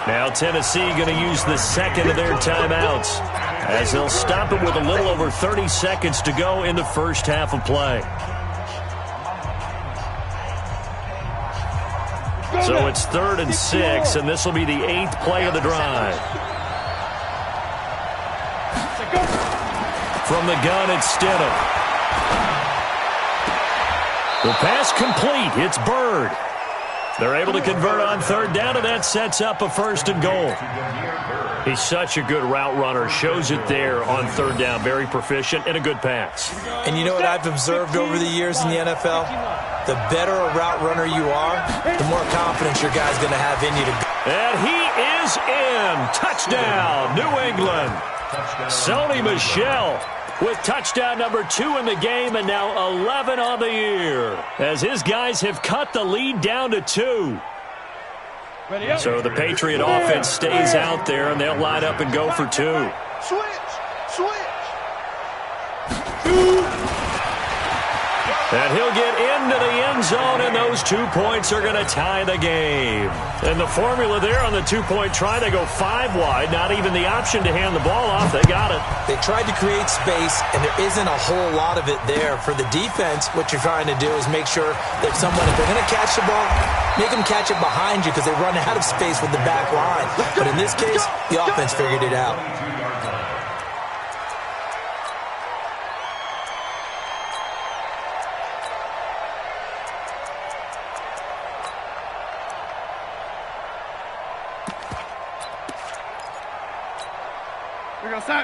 S2: Now Tennessee going to use the second of their timeouts, as they'll stop it with a little over 30 seconds to go in the first half of play. So it's 3rd and 6, and this will be the 8th play of the drive. From the gun, it's Stidham. The pass complete. It's Bird. They're able to convert on 3rd down, and that sets up a 1st and goal. He's such a good route runner. Shows it there on 3rd down. Very proficient and a good pass.
S3: And you know what I've observed over the years in the NFL? The better a route runner you are, the more confidence your guy's going to have in you to go.
S2: And he is in. Touchdown, New England. Sony Michel with touchdown number 2 in the game, and now 11 on the year, as his guys have cut the lead down to 2. So the Patriot offense stays out there, and they'll line up and go for 2.
S4: Switch.
S2: And he'll get into the end zone, and those 2 points are going to tie the game. And the formula there on the 2-point try, they go 5 wide, not even the option to hand the ball off. They got it.
S3: They tried to create space, and there isn't a whole lot of it there. For the defense, what you're trying to do is make sure that someone, if they're going to catch the ball, make them catch it behind you because they run out of space with the back line. But in this case, the offense figured it out.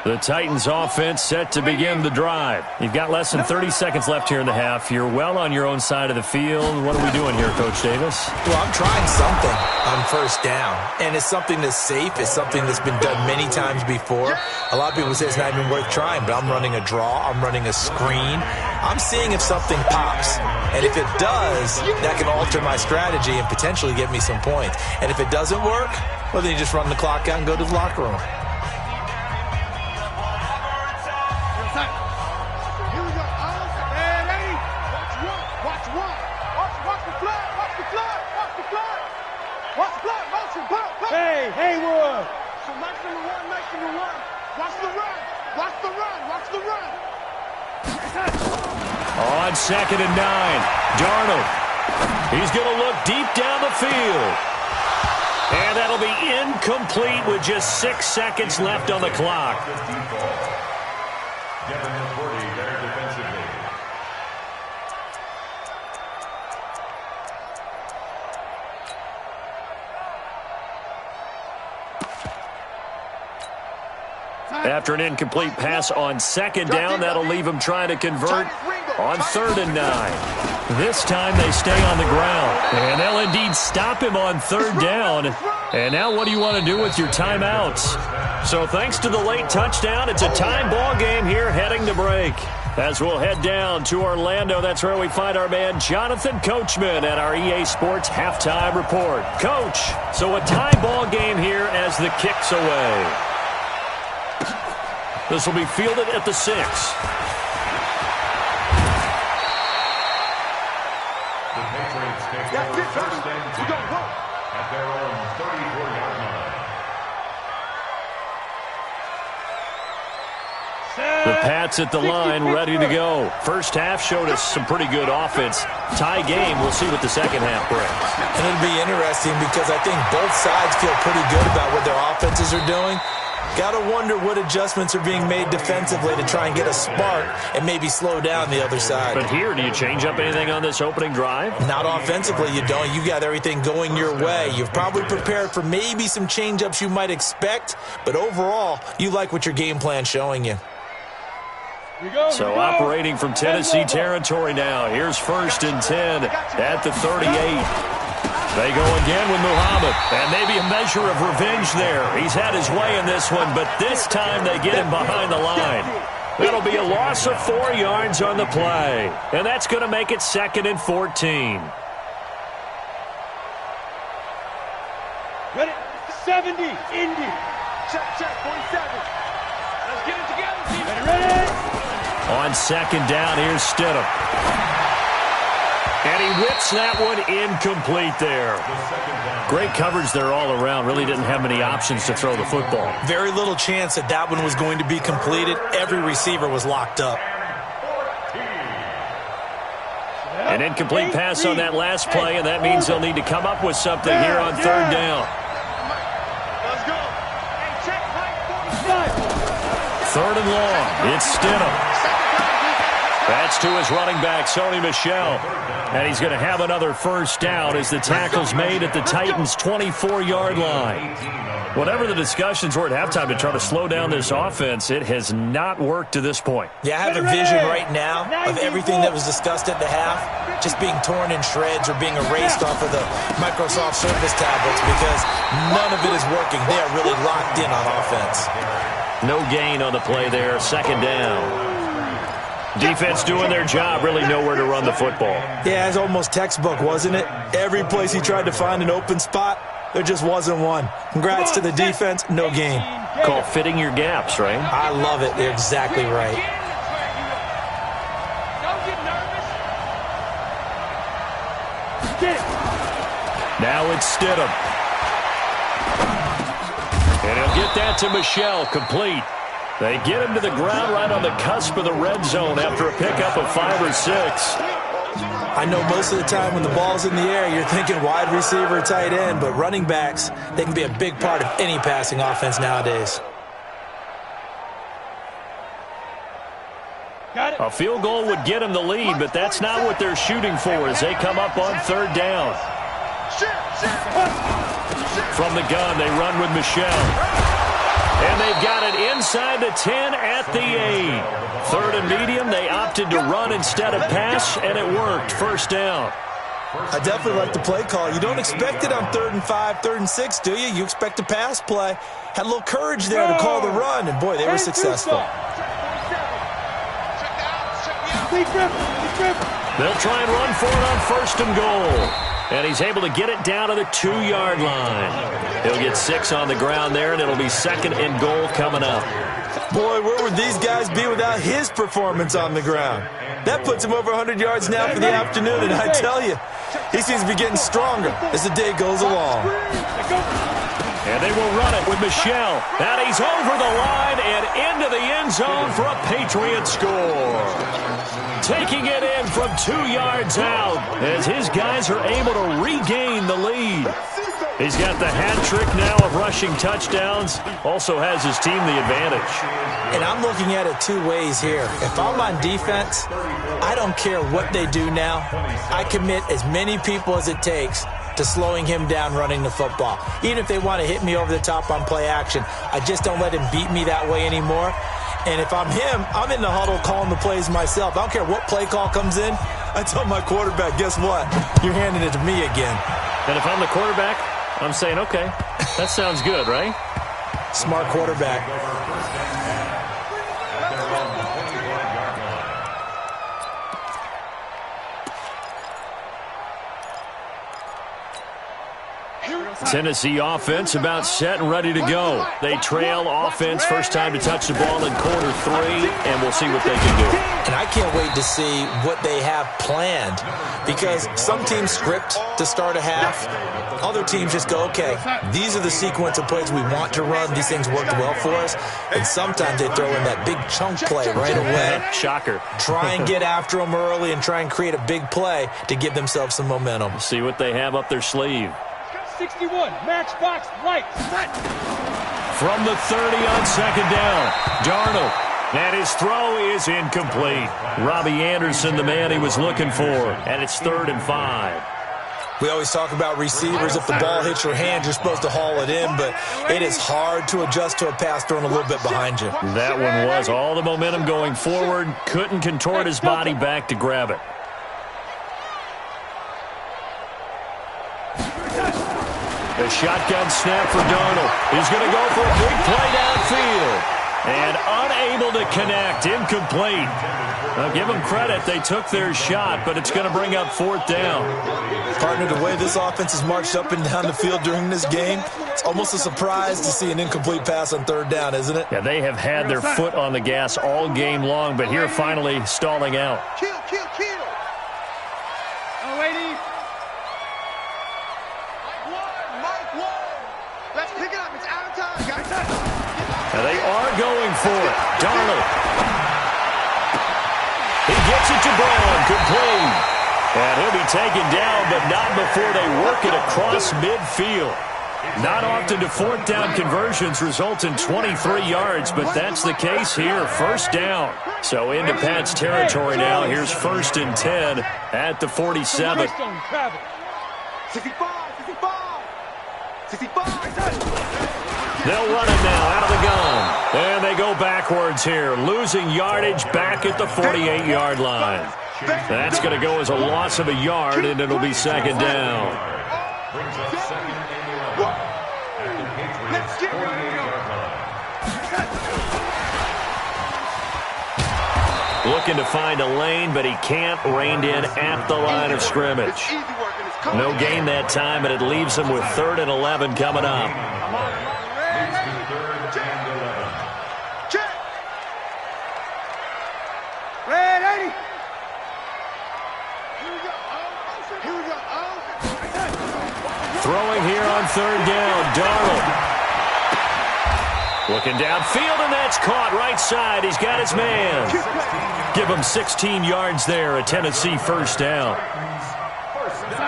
S2: The Titans offense set to begin the drive. You've got less than 30 seconds left here in the half. You're well on your own side of the field. What are we doing here, Coach Davis?
S3: Well, I'm trying something on 1st down, and it's something that's safe. It's something that's been done many times before. A lot of people say it's not even worth trying, but I'm running a draw. I'm running a screen. I'm seeing if something pops, and if it does, that can alter my strategy and potentially get me some points. And if it doesn't work, well, then you just run the clock out and go to the locker room.
S4: Haywood. So match number one. Watch the run.
S2: On 2nd and 9, Darnold. He's going to look deep down the field. And that'll be incomplete with just 6 seconds left on the clock. After an incomplete pass on 2nd down, that'll leave him trying to convert on 3rd and 9. This time they stay on the ground, and they'll indeed stop him on 3rd down. And now what do you want to do with your timeouts? So thanks to the late touchdown, it's a tie ball game here heading to break. As we'll head down to Orlando, that's where we find our man Jonathan Coachman at our EA Sports Halftime Report. Coach, so a tie ball game here as the kick's away. This will be fielded at the 6.
S1: The Patriots take over 1st and 10 at their own 34-yard line.
S2: The Pats at the line, ready to go. First half showed us some pretty good offense. Tie game, we'll see what the second half brings.
S3: And it'll be interesting because I think both sides feel pretty good about what their offenses are doing. Got to wonder what adjustments are being made defensively to try and get a spark and maybe slow down the other side.
S2: But here, do you change up anything on this opening drive?
S3: Not offensively, you don't. You got everything going your way. You've probably prepared for maybe some change-ups you might expect, but overall, you like what your game plan's showing you.
S2: So operating from Tennessee territory now. Here's 1st and 10 at the 38. They go again with Muhammad, and maybe a measure of revenge there. He's had his way in this one, but this time they get him behind the line. That'll be a loss of 4 yards on the play, and that's going to make it 2nd and 14.
S4: Ready? 70, Indy. Check, 47. Let's get it together, team.
S2: On second down, here's Stidham. And he whips that one incomplete there. Great coverage there all around. Really didn't have many options to throw the football.
S3: Very little chance that that one was going to be completed. Every receiver was locked up.
S2: An incomplete pass on that last play, and that means they'll need to come up with something here on third down.
S4: Let's go.
S2: Third and long. It's Stidham. That's to his running back, Sony Michel. And he's going to have another first down as the tackle's made at the Titans' 24-yard line. Whatever the discussions were at halftime to try to slow down this offense, it has not worked to this point.
S3: Yeah, I have a vision right now of everything that was discussed at the half just being torn in shreds or being erased off of the Microsoft Surface tablets because none of it is working. They are really locked in on offense.
S2: No gain on the play there. Second down. Defense doing their job, really nowhere to run the football.
S3: Yeah, it's almost textbook, wasn't it? Every place he tried to find an open spot, there just wasn't one. Congrats to the defense, no gain.
S2: Call fitting your gaps, right?
S3: I love it. You're exactly right.
S2: Now it's Stidham. And he'll get that to Michel, complete. They get him to the ground right on the cusp of the red zone after a pickup of 5 or 6.
S3: I know most of the time when the ball's in the air, you're thinking wide receiver, tight end, but running backs, they can be a big part of any passing offense nowadays.
S2: A field goal would get him the lead, but that's not what they're shooting for as they come up on third down. From the gun, they run with Michel. And they've got it inside the 10 at the 8. Third and medium, they opted to run instead of pass, and it worked. First down.
S3: I definitely like the play call. You don't expect it on 3rd and 5, 3rd and 6, do you? You expect a pass play. Had a little courage there to call the run, and boy, they were successful.
S2: They'll try and run for it on 1st and goal. And he's able to get it down to the 2-yard line. He'll get 6 on the ground there, and it'll be 2nd and goal coming up.
S3: Boy, where would these guys be without his performance on the ground? That puts him over 100 yards now for the afternoon, and I tell you, he seems to be getting stronger as the day goes along.
S2: And they will run it with Michel. And he's over the line and into the end zone for a Patriot score. Taking it in from 2 yards out as his guys are able to regain the lead. He's got the hat trick now of rushing touchdowns. Also has his team the advantage.
S3: And I'm looking at it 2 ways here. If I'm on defense, I don't care what they do now. I commit as many people as it takes to slowing him down running the football. Even if they want to hit me over the top on play action, I just don't let him beat me that way anymore. And if I'm him, I'm in the huddle calling the plays myself. I don't care what play call comes in. I tell my quarterback, guess what? You're handing it to me again.
S2: And if I'm the quarterback, I'm saying, okay, that sounds good, right?
S3: Smart quarterback.
S2: Tennessee offense about set and ready to go. They trail offense first time to touch the ball in quarter 3, and we'll see what they can do.
S3: And I can't wait to see what they have planned because some teams script to start a half. Other teams just go, okay, these are the sequence of plays we want to run. These things worked well for us. And sometimes they throw in that big chunk play right away.
S2: Shocker.
S3: Try and get after them early and try and create a big play to give themselves some momentum.
S2: See what they have up their sleeve.
S4: 61, matchbox, right, set.
S2: From the 30 on second down, Darnold. And his throw is incomplete. Robbie Anderson, the man he was looking for. And it's 3rd and 5.
S3: We always talk about receivers. If the ball hits your hand, you're supposed to haul it in, but it is hard to adjust to a pass thrown a little bit behind you.
S2: That one was all the momentum going forward. Couldn't contort his body back to grab it. A shotgun snap for Darnold. He's going to go for a big play downfield. And unable to connect. Incomplete. Now, give them credit. They took their shot, but it's going to bring up 4th down.
S3: Partner, the way this offense has marched up and down the field during this game, it's almost a surprise to see an incomplete pass on 3rd down, isn't it?
S2: Yeah, they have had their foot on the gas all game long, but here finally stalling out.
S4: Kill. Oh, ladies. Mike one. Let's pick it up. It's out of time, guys.
S2: Now they are going for it. Darnold. He gets it to Brown. Complete. And he'll be taken down, but not before they work it across midfield. Not often do 4th down conversions result in 23 yards, but that's the case here. 1st down. So into Pat's territory now. Here's 1st and 10 at the 47.
S4: 65.
S2: They'll run it now out of the gun. And they go backwards here, losing yardage back at the 48-yard line. That's going to go as a loss of a yard, and it'll be 2nd down.
S1: Brings up 2nd and 11 at the Patriots' 48-yard line.
S2: Looking to find a lane, but he can't. Reined in at the line of scrimmage. No gain that time, but it leaves him with 3rd and 11 coming up. Throwing here on 3rd down, Darnold. Looking downfield, and that's caught right side. He's got his man. Give him 16 yards there, a Tennessee 1st down.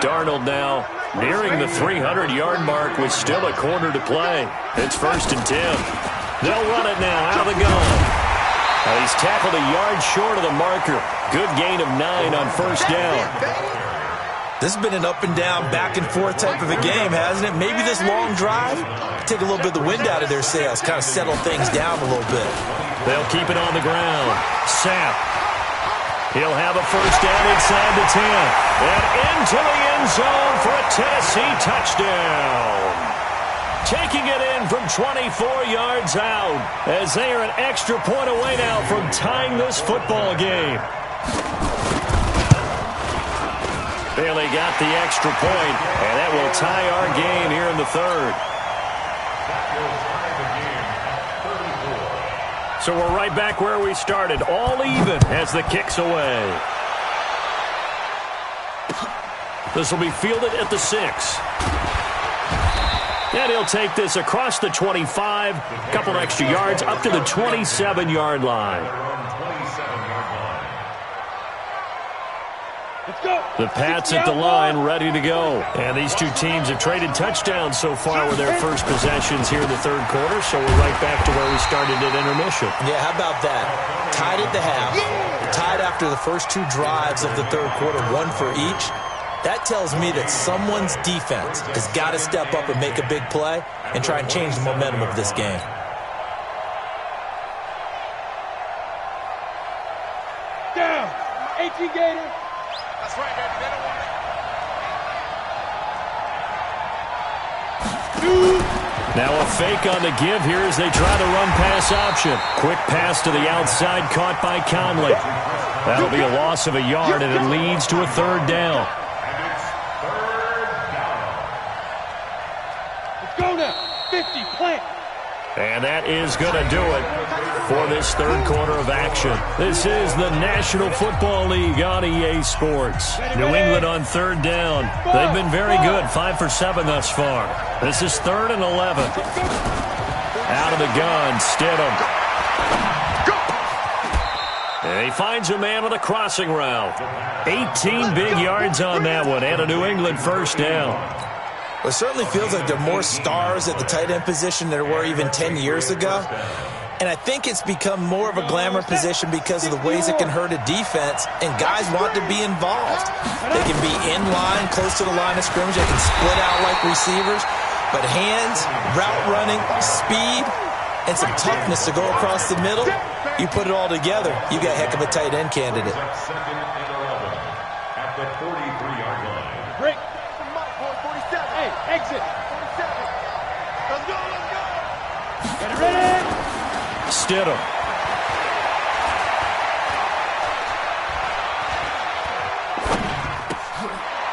S2: Darnold now nearing the 300-yard mark with still a quarter to play. It's 1st and 10. They'll run it now out of the gun. He's tackled a yard short of the marker. Good gain of 9 on 1st down.
S3: This has been an up and down, back and forth type of a game, hasn't it? Maybe this long drive, take a little bit of the wind out of their sails, kind of settle things down a little bit.
S2: They'll keep it on the ground. Sapp. He'll have a 1st down inside the 10. And into the end zone for a Tennessee touchdown. Taking it in from 24 yards out as they are an extra point away now from tying this football game. Bailey got the extra point, and that will tie our game here in the 3rd. So we're right back where we started, all even as the kick's away. This will be fielded at the 6. And he'll take this across the 25, a couple extra yards, up to the 27-yard line. The Pats at the line, ready to go. And these two teams have traded touchdowns so far with their first possessions here in the 3rd quarter, so we're right back to where we started at intermission.
S3: Yeah, how about that? Tied at the half, tied after the first 2 drives of the 3rd quarter, 1 for each. That tells me that someone's defense has got to step up and make a big play and try and change the momentum of this game.
S4: Down. 18 Gator. That's right, baby. They don't want it.
S2: Now a fake on the give here as they try the run-pass option. Quick pass to the outside, caught by Conley. That'll be a loss of a yard, and it leads to a 3rd down.
S4: Go now. 50, plant.
S2: And that is going to do it for this 3rd quarter of action. This is the National Football League on EA Sports. New England on 3rd down. They've been very good, 5 for 7 thus far. This is 3rd and 11. Out of the gun, Stidham. And he finds a man on the crossing route. 18 big yards on that one, and a New England 1st down.
S3: Well, it certainly feels like there are more stars at the tight end position than there were even 10 years ago. And I think it's become more of a glamour position because of the ways it can hurt a defense, and guys want to be involved. They can be in line, close to the line of scrimmage. They can split out like receivers. But hands, route running, speed, and some toughness to go across the middle, you put it all together, you got a heck of a tight end candidate.
S1: 2nd and 11 at the 43-yard line.
S4: Break. 47. Hey, exit. 47. Let's go, let's go. Get it ready.
S2: Stidham.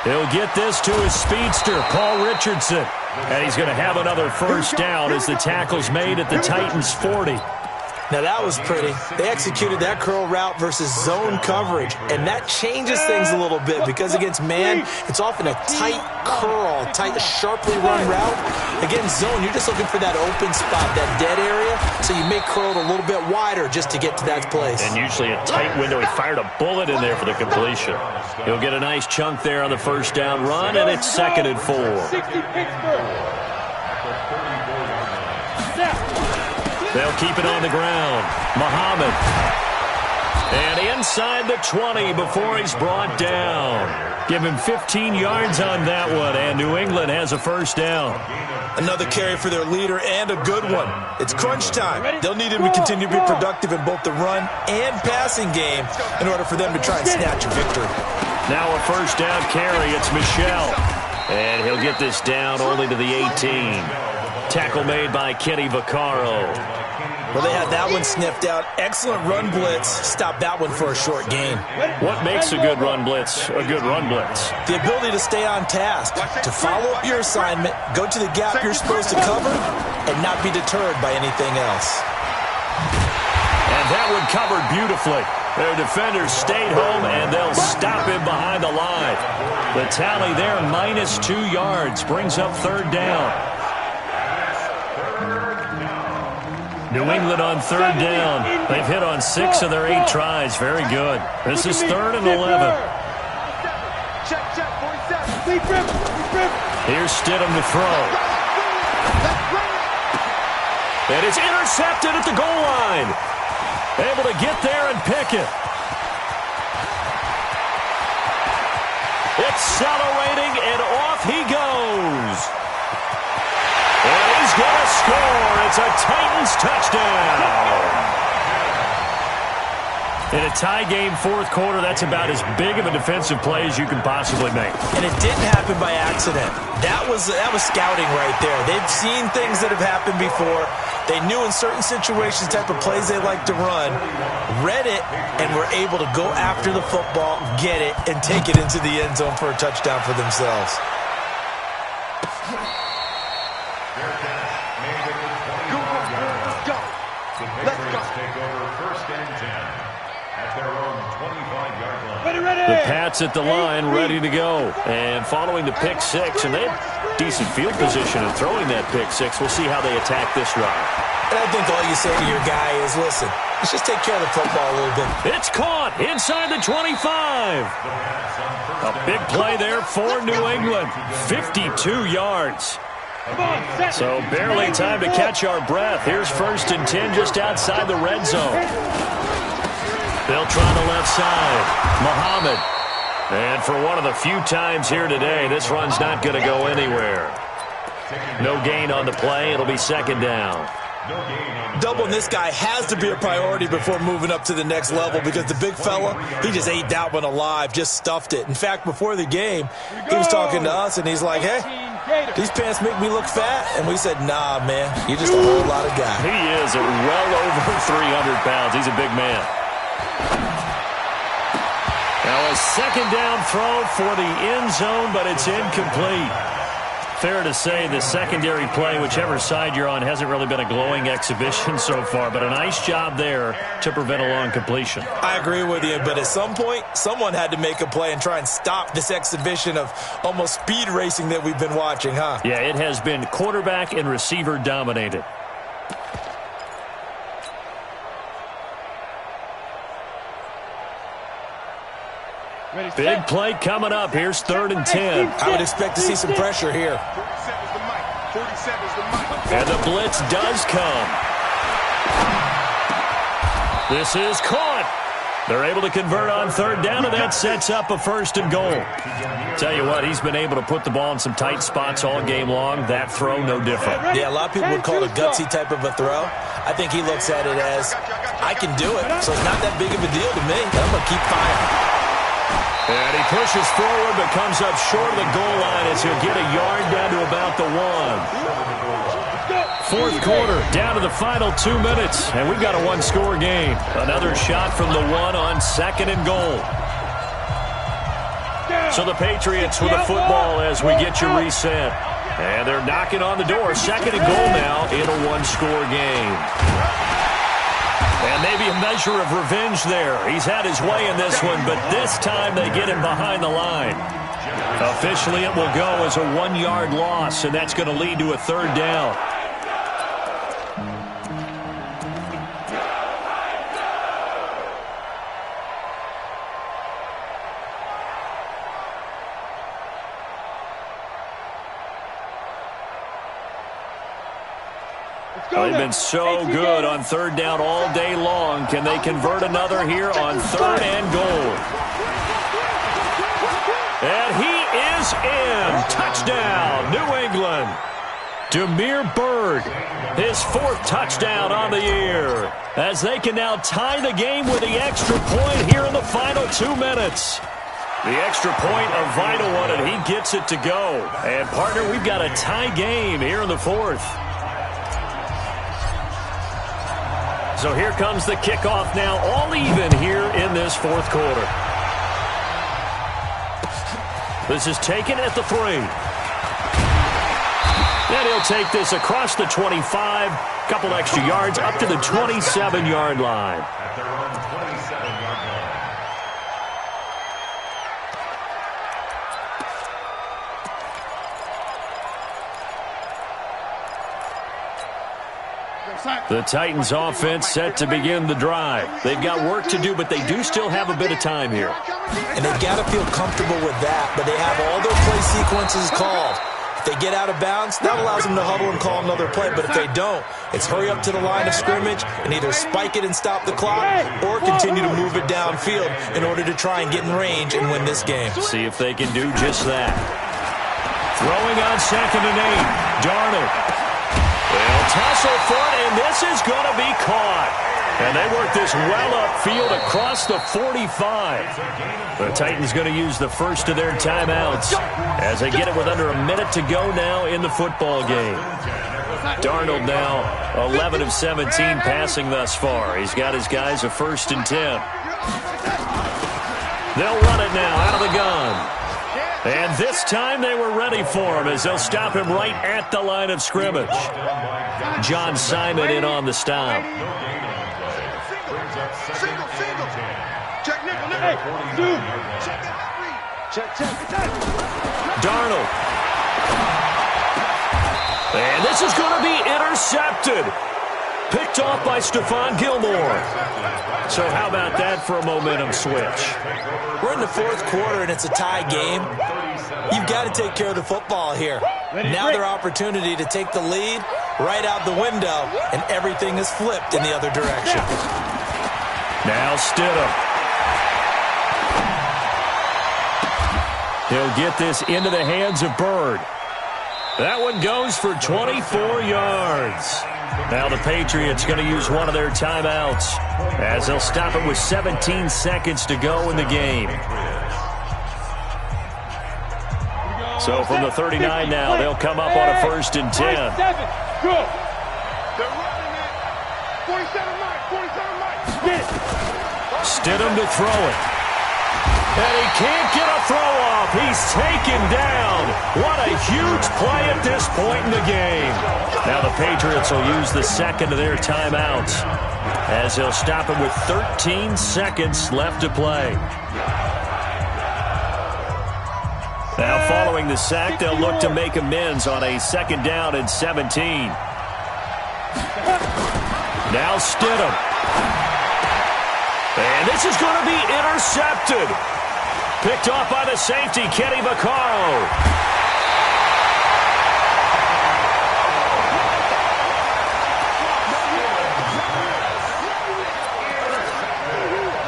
S2: He'll get this to his speedster, Paul Richardson. And he's going to have another first down as the tackle's made at the Titans' 40.
S3: Now, that was pretty. They executed that curl route versus zone coverage, and that changes things a little bit because against man, it's often a tight curl, tight, sharply run route. Against zone, you're just looking for that open spot, that dead area, so you make curl a little bit wider just to get to that place.
S2: And usually a tight window. He fired a bullet in there for the completion. He'll get a nice chunk there on the first down run, and it's 2nd and 4.
S4: 60 Pittsburgh.
S2: They'll keep it on the ground. Muhammad. And inside the 20 before he's brought down. Give him 15 yards on that one, and New England has a first down.
S3: Another carry for their leader, and a good one. It's crunch time. They'll need him to continue to be productive in both the run and passing game in order for them to try and snatch a victory.
S2: Now a first down carry. It's Michel. And he'll get this down only to the 18. Tackle made by Kenny Vaccaro.
S3: Well, they had that one sniffed out. Excellent run blitz. Stop that one for a short gain.
S2: What makes a good run blitz a good run blitz?
S3: The ability to stay on task, to follow up your assignment, go to the gap you're supposed to cover, and not be deterred by anything else.
S2: And that one covered beautifully. Their defenders stayed home, and they'll stop him behind the line. The tally there, -2 yards, brings up 3rd down. New England on 3rd down. They've hit on 6 of their 8 tries. Very good. This is 3rd and 11.
S4: Check, 47.
S2: Here's Stidham to throw. And it's intercepted at the goal line. Able to get there and pick it. Accelerating, and off he goes. And he's going to score. It's a Titans touchdown. In a tie game, 4th quarter, that's about as big of a defensive play as you can possibly make.
S3: And it didn't happen by accident. That was scouting right there. They've seen things that have happened before. They knew in certain situations the type of plays they like to run, read it, and were able to go after the football, get it, and take it into the end zone for a touchdown for themselves.
S2: The Pats at the line, ready to go. And following the pick 6, and they have decent field position in throwing that pick 6. We'll see how they attack this drive.
S3: And I think all you say to your guy is, listen, let's just take care of the football a little bit.
S2: It's caught inside the 25. A big play there for New England. 52 yards. So barely time to catch our breath. Here's 1st and 10 just outside the red zone. They'll try the left side. Muhammad. And for one of the few times here today, this run's not going to go anywhere. No gain on the play. It'll be 2nd down.
S3: Doubling this guy has to be a priority before moving up to the next level because the big fella, he just ate that one alive, just stuffed it. In fact, before the game, he was talking to us, and he's like, hey, these pants make me look fat. And we said, nah, man, you're just a whole lot of guy.
S2: He is at well over 300 pounds. He's a big man. Now a 2nd down throw for the end zone, but it's incomplete. Fair to say the secondary play, whichever side you're on, hasn't really been a glowing exhibition so far, but a nice job there to prevent a long completion.
S3: I agree with you, but at some point, someone had to make a play and try and stop this exhibition of almost speed racing that we've been watching, huh?
S2: Yeah, it has been quarterback and receiver dominated. Big play coming up. Here's 3rd and 10.
S3: I would expect to see some pressure here.
S4: 47's the mic. 47's the mic.
S2: And the blitz does come. This is caught. They're able to convert on 3rd down, and that sets up a 1st and goal. Tell you what, he's been able to put the ball in some tight spots all game long. That throw, no different.
S3: Yeah, a lot of people would call it a gutsy type of a throw. I think he looks at it as, I can do it, so it's not that big of a deal to me. I'm going to keep firing.
S2: And he pushes forward, but comes up short of the goal line as he'll get a yard down to about the 1. Fourth quarter, down to the final 2 minutes, and we've got a one-score game. Another shot from the one on second and goal. So the Patriots with the football as we get you reset. And they're knocking on the door. Second and goal now in a one-score game. And maybe a measure of revenge there. He's had his way in this one, but this time they get him behind the line. Officially, it will go as a 1-yard loss, and that's going to lead to a third down. They've been so good on third down all day long. Can they convert another here on third and goal? And he is in. Touchdown, New England. Damiere Byrd, his fourth touchdown on the year, as they can now tie the game with the extra point here in the final 2 minutes. The extra point, a vital one, and he gets it to go. And, partner, we've got a tie game here in the fourth. So here comes the kickoff now, all even here in this fourth quarter. This is taken at the 3. And he'll take this across the 25, couple extra yards up to the 27-yard line.
S1: At their own 27-yard line.
S2: The Titans offense set to begin the drive. They've got work to do, but they do still have a bit of time here.
S3: And they've got to feel comfortable with that, but they have all their play sequences called. If they get out of bounds, that allows them to huddle and call another play, but if they don't, it's hurry up to the line of scrimmage and either spike it and stop the clock or continue to move it downfield in order to try and get in range and win this game.
S2: See if they can do just that. Throwing on second and 8, Darnold. They'll tussle for it, and this is going to be caught. And they work this well upfield across the 45. The Titans going to use the first of their timeouts as they get it with under a minute to go now in the football game. Darnold now 11 of 17 passing thus far. He's got his guys a 1st and 10. They'll run it now out of the gun. And this time they were ready for him as they'll stop him right at the line of scrimmage. John Simon in on the stop.
S4: Single. Check nickel. Hey, dude. Check.
S2: Darnold. And this is going to be intercepted. Picked off by Stephon Gilmore. So how about that for a momentum switch?
S3: We're in the fourth quarter, and it's a tie game. You've got to take care of the football here. Now their opportunity to take the lead right out the window, and everything is flipped in the other direction.
S2: Now Stidham. He'll get this into the hands of Byrd. That one goes for 24 yards. Now the Patriots going to use one of their timeouts as they'll stop it with 17 seconds to go in the game. So from the 39 now, they'll come up on a 1st and 10.
S4: They're running it. 47 miles. Get it.
S2: Stidham to throw it. And he can't get a throw off. He's taken down. What a huge play at this point in the game. Now the Patriots will use the second of their timeouts as they'll stop him with 13 seconds left to play. Now following the sack, they'll look to make amends on a 2nd down and 17. Now Stidham. And this is going to be intercepted. Picked off by the safety, Kenny Vaccaro.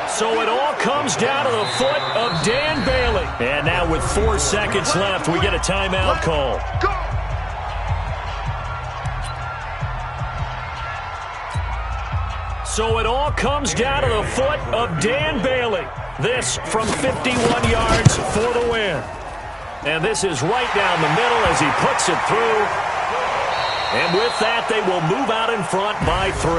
S2: So it all comes down to the foot of Dan Bailey. And now with 4 seconds left, we get a timeout call. So it all comes down to the foot of Dan Bailey. This from 51 yards for the win. And this is right down the middle as he puts it through. And with that, they will move out in front by 3.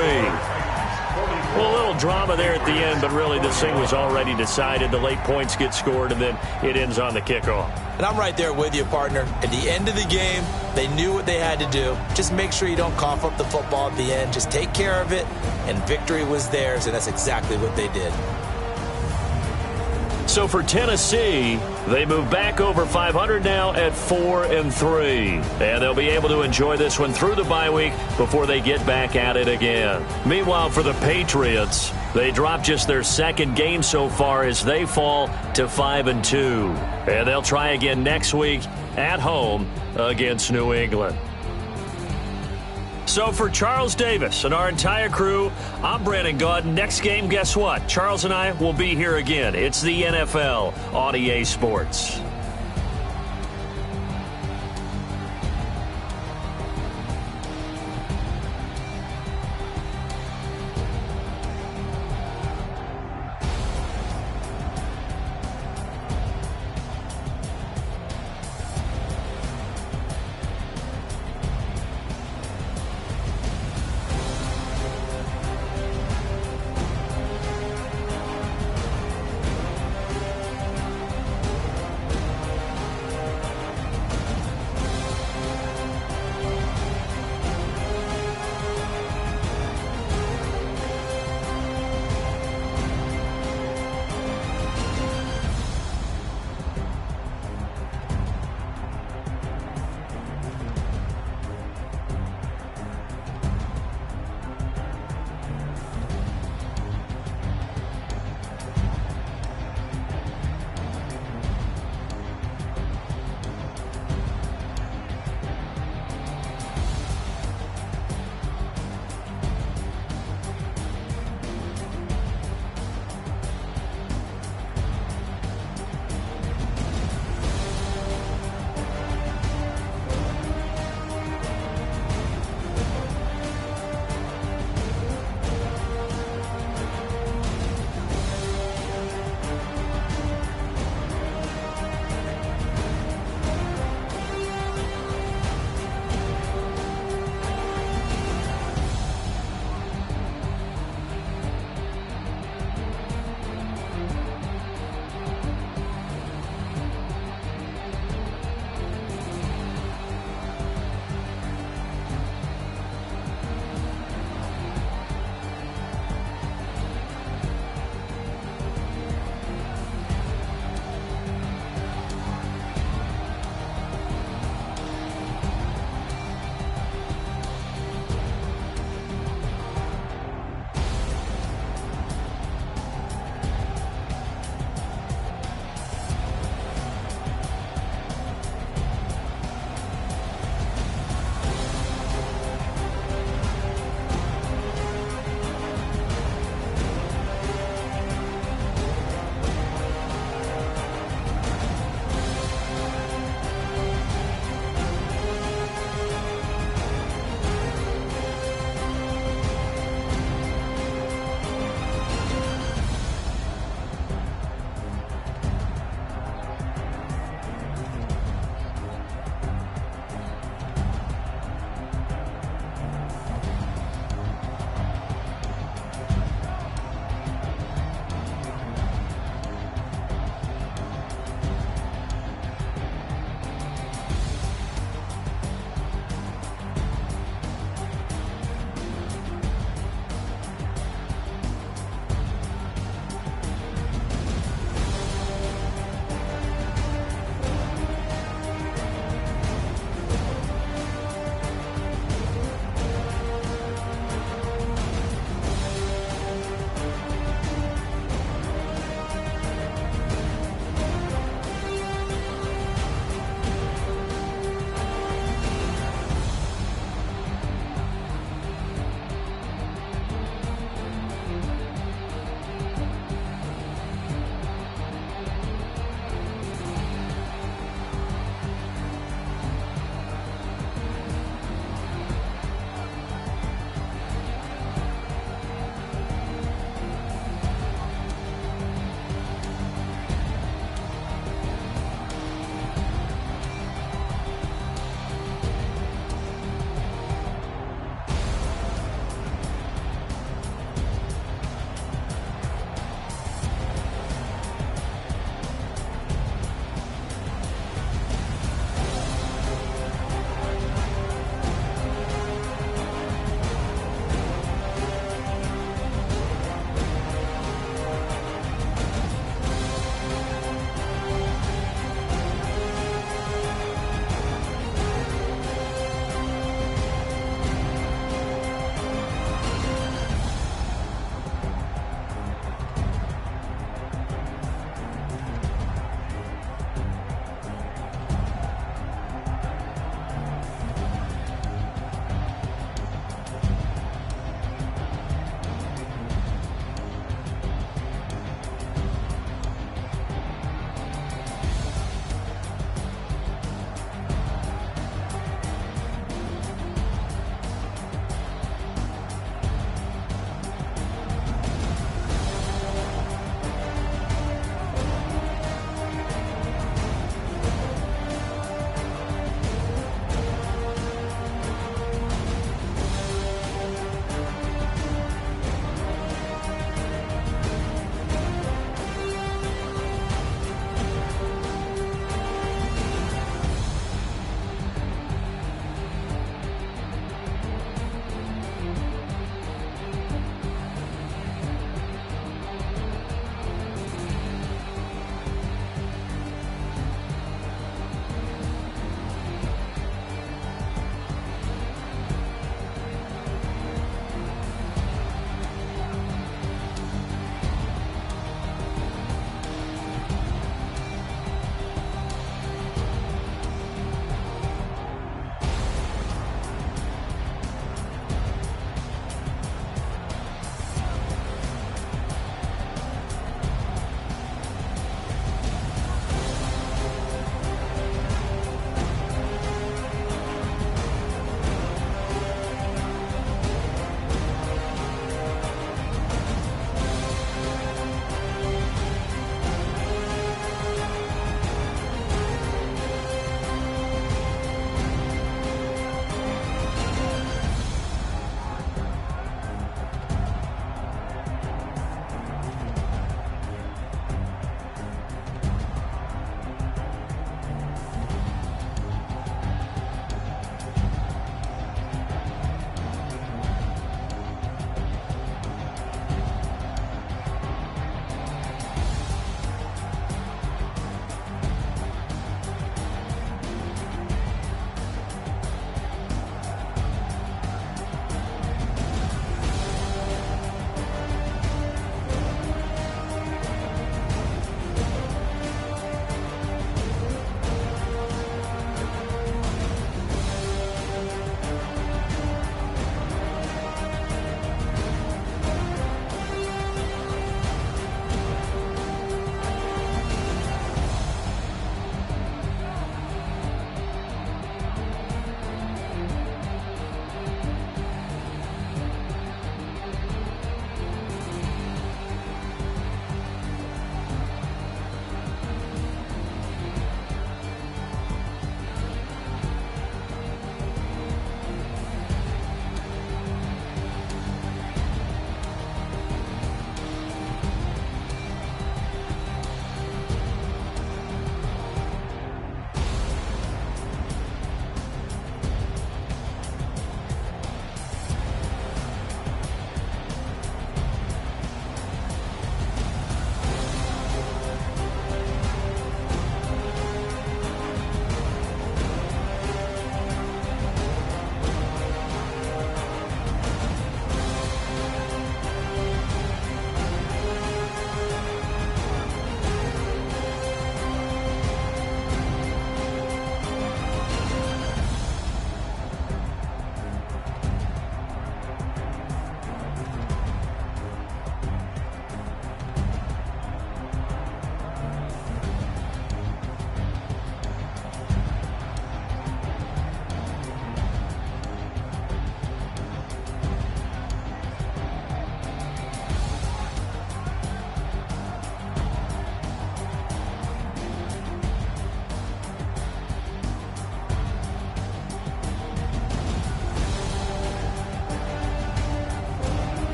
S2: Well, a little drama there at the end, but really this thing was already decided. The late points get scored, and then it ends on the kickoff.
S3: And I'm right there with you, partner. At the end of the game, they knew what they had to do. Just make sure you don't cough up the football at the end. Just take care of it, and victory was theirs, and that's exactly what they did.
S2: So for Tennessee, they move back over 500 now at 4-3. And they'll be able to enjoy this one through the bye week before they get back at it again. Meanwhile, for the Patriots, they drop just their second game so far as they fall to 5-2. And they'll try again next week at home against New England. So for Charles Davis and our entire crew, I'm Brandon Gaudin. Next game, guess what? Charles and I will be here again. It's the NFL on EA Sports.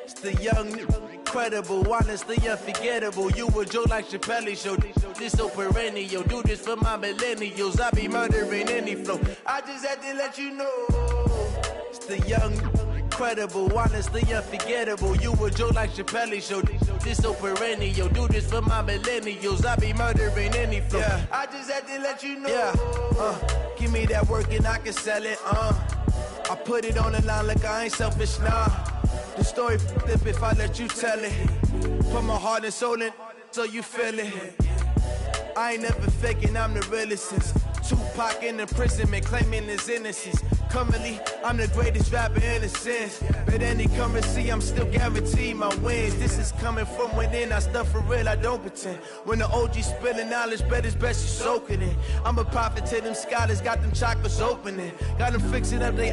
S9: It's the young, incredible, honestly unforgettable. You a joke like Chappelle Show. This so perennial. Do this for my millennials. I be murdering any flow. I just had to let you know. It's the young, incredible, honestly unforgettable. You a joke like Chappelle Show. This so perennial. Do this for my millennials. I be murdering any flow. Yeah. I just had to let you know. Yeah. Give me that work and I can sell it. I put it on the line like I ain't selfish, nah. The story flip if I let you tell it. Put my heart and soul in so you feel it. I ain't never faking, I'm the realest since Tupac in imprisonment, claiming his innocence. Currently, I'm the greatest rapper in a sense. But any currency, I'm still guaranteed my wins. This is coming from within, I stuff for real, I don't pretend. When the OG spilling knowledge, bet it's best you soak it in. I'm a prophet to them scholars, got them chakras opening. Got them fixing up they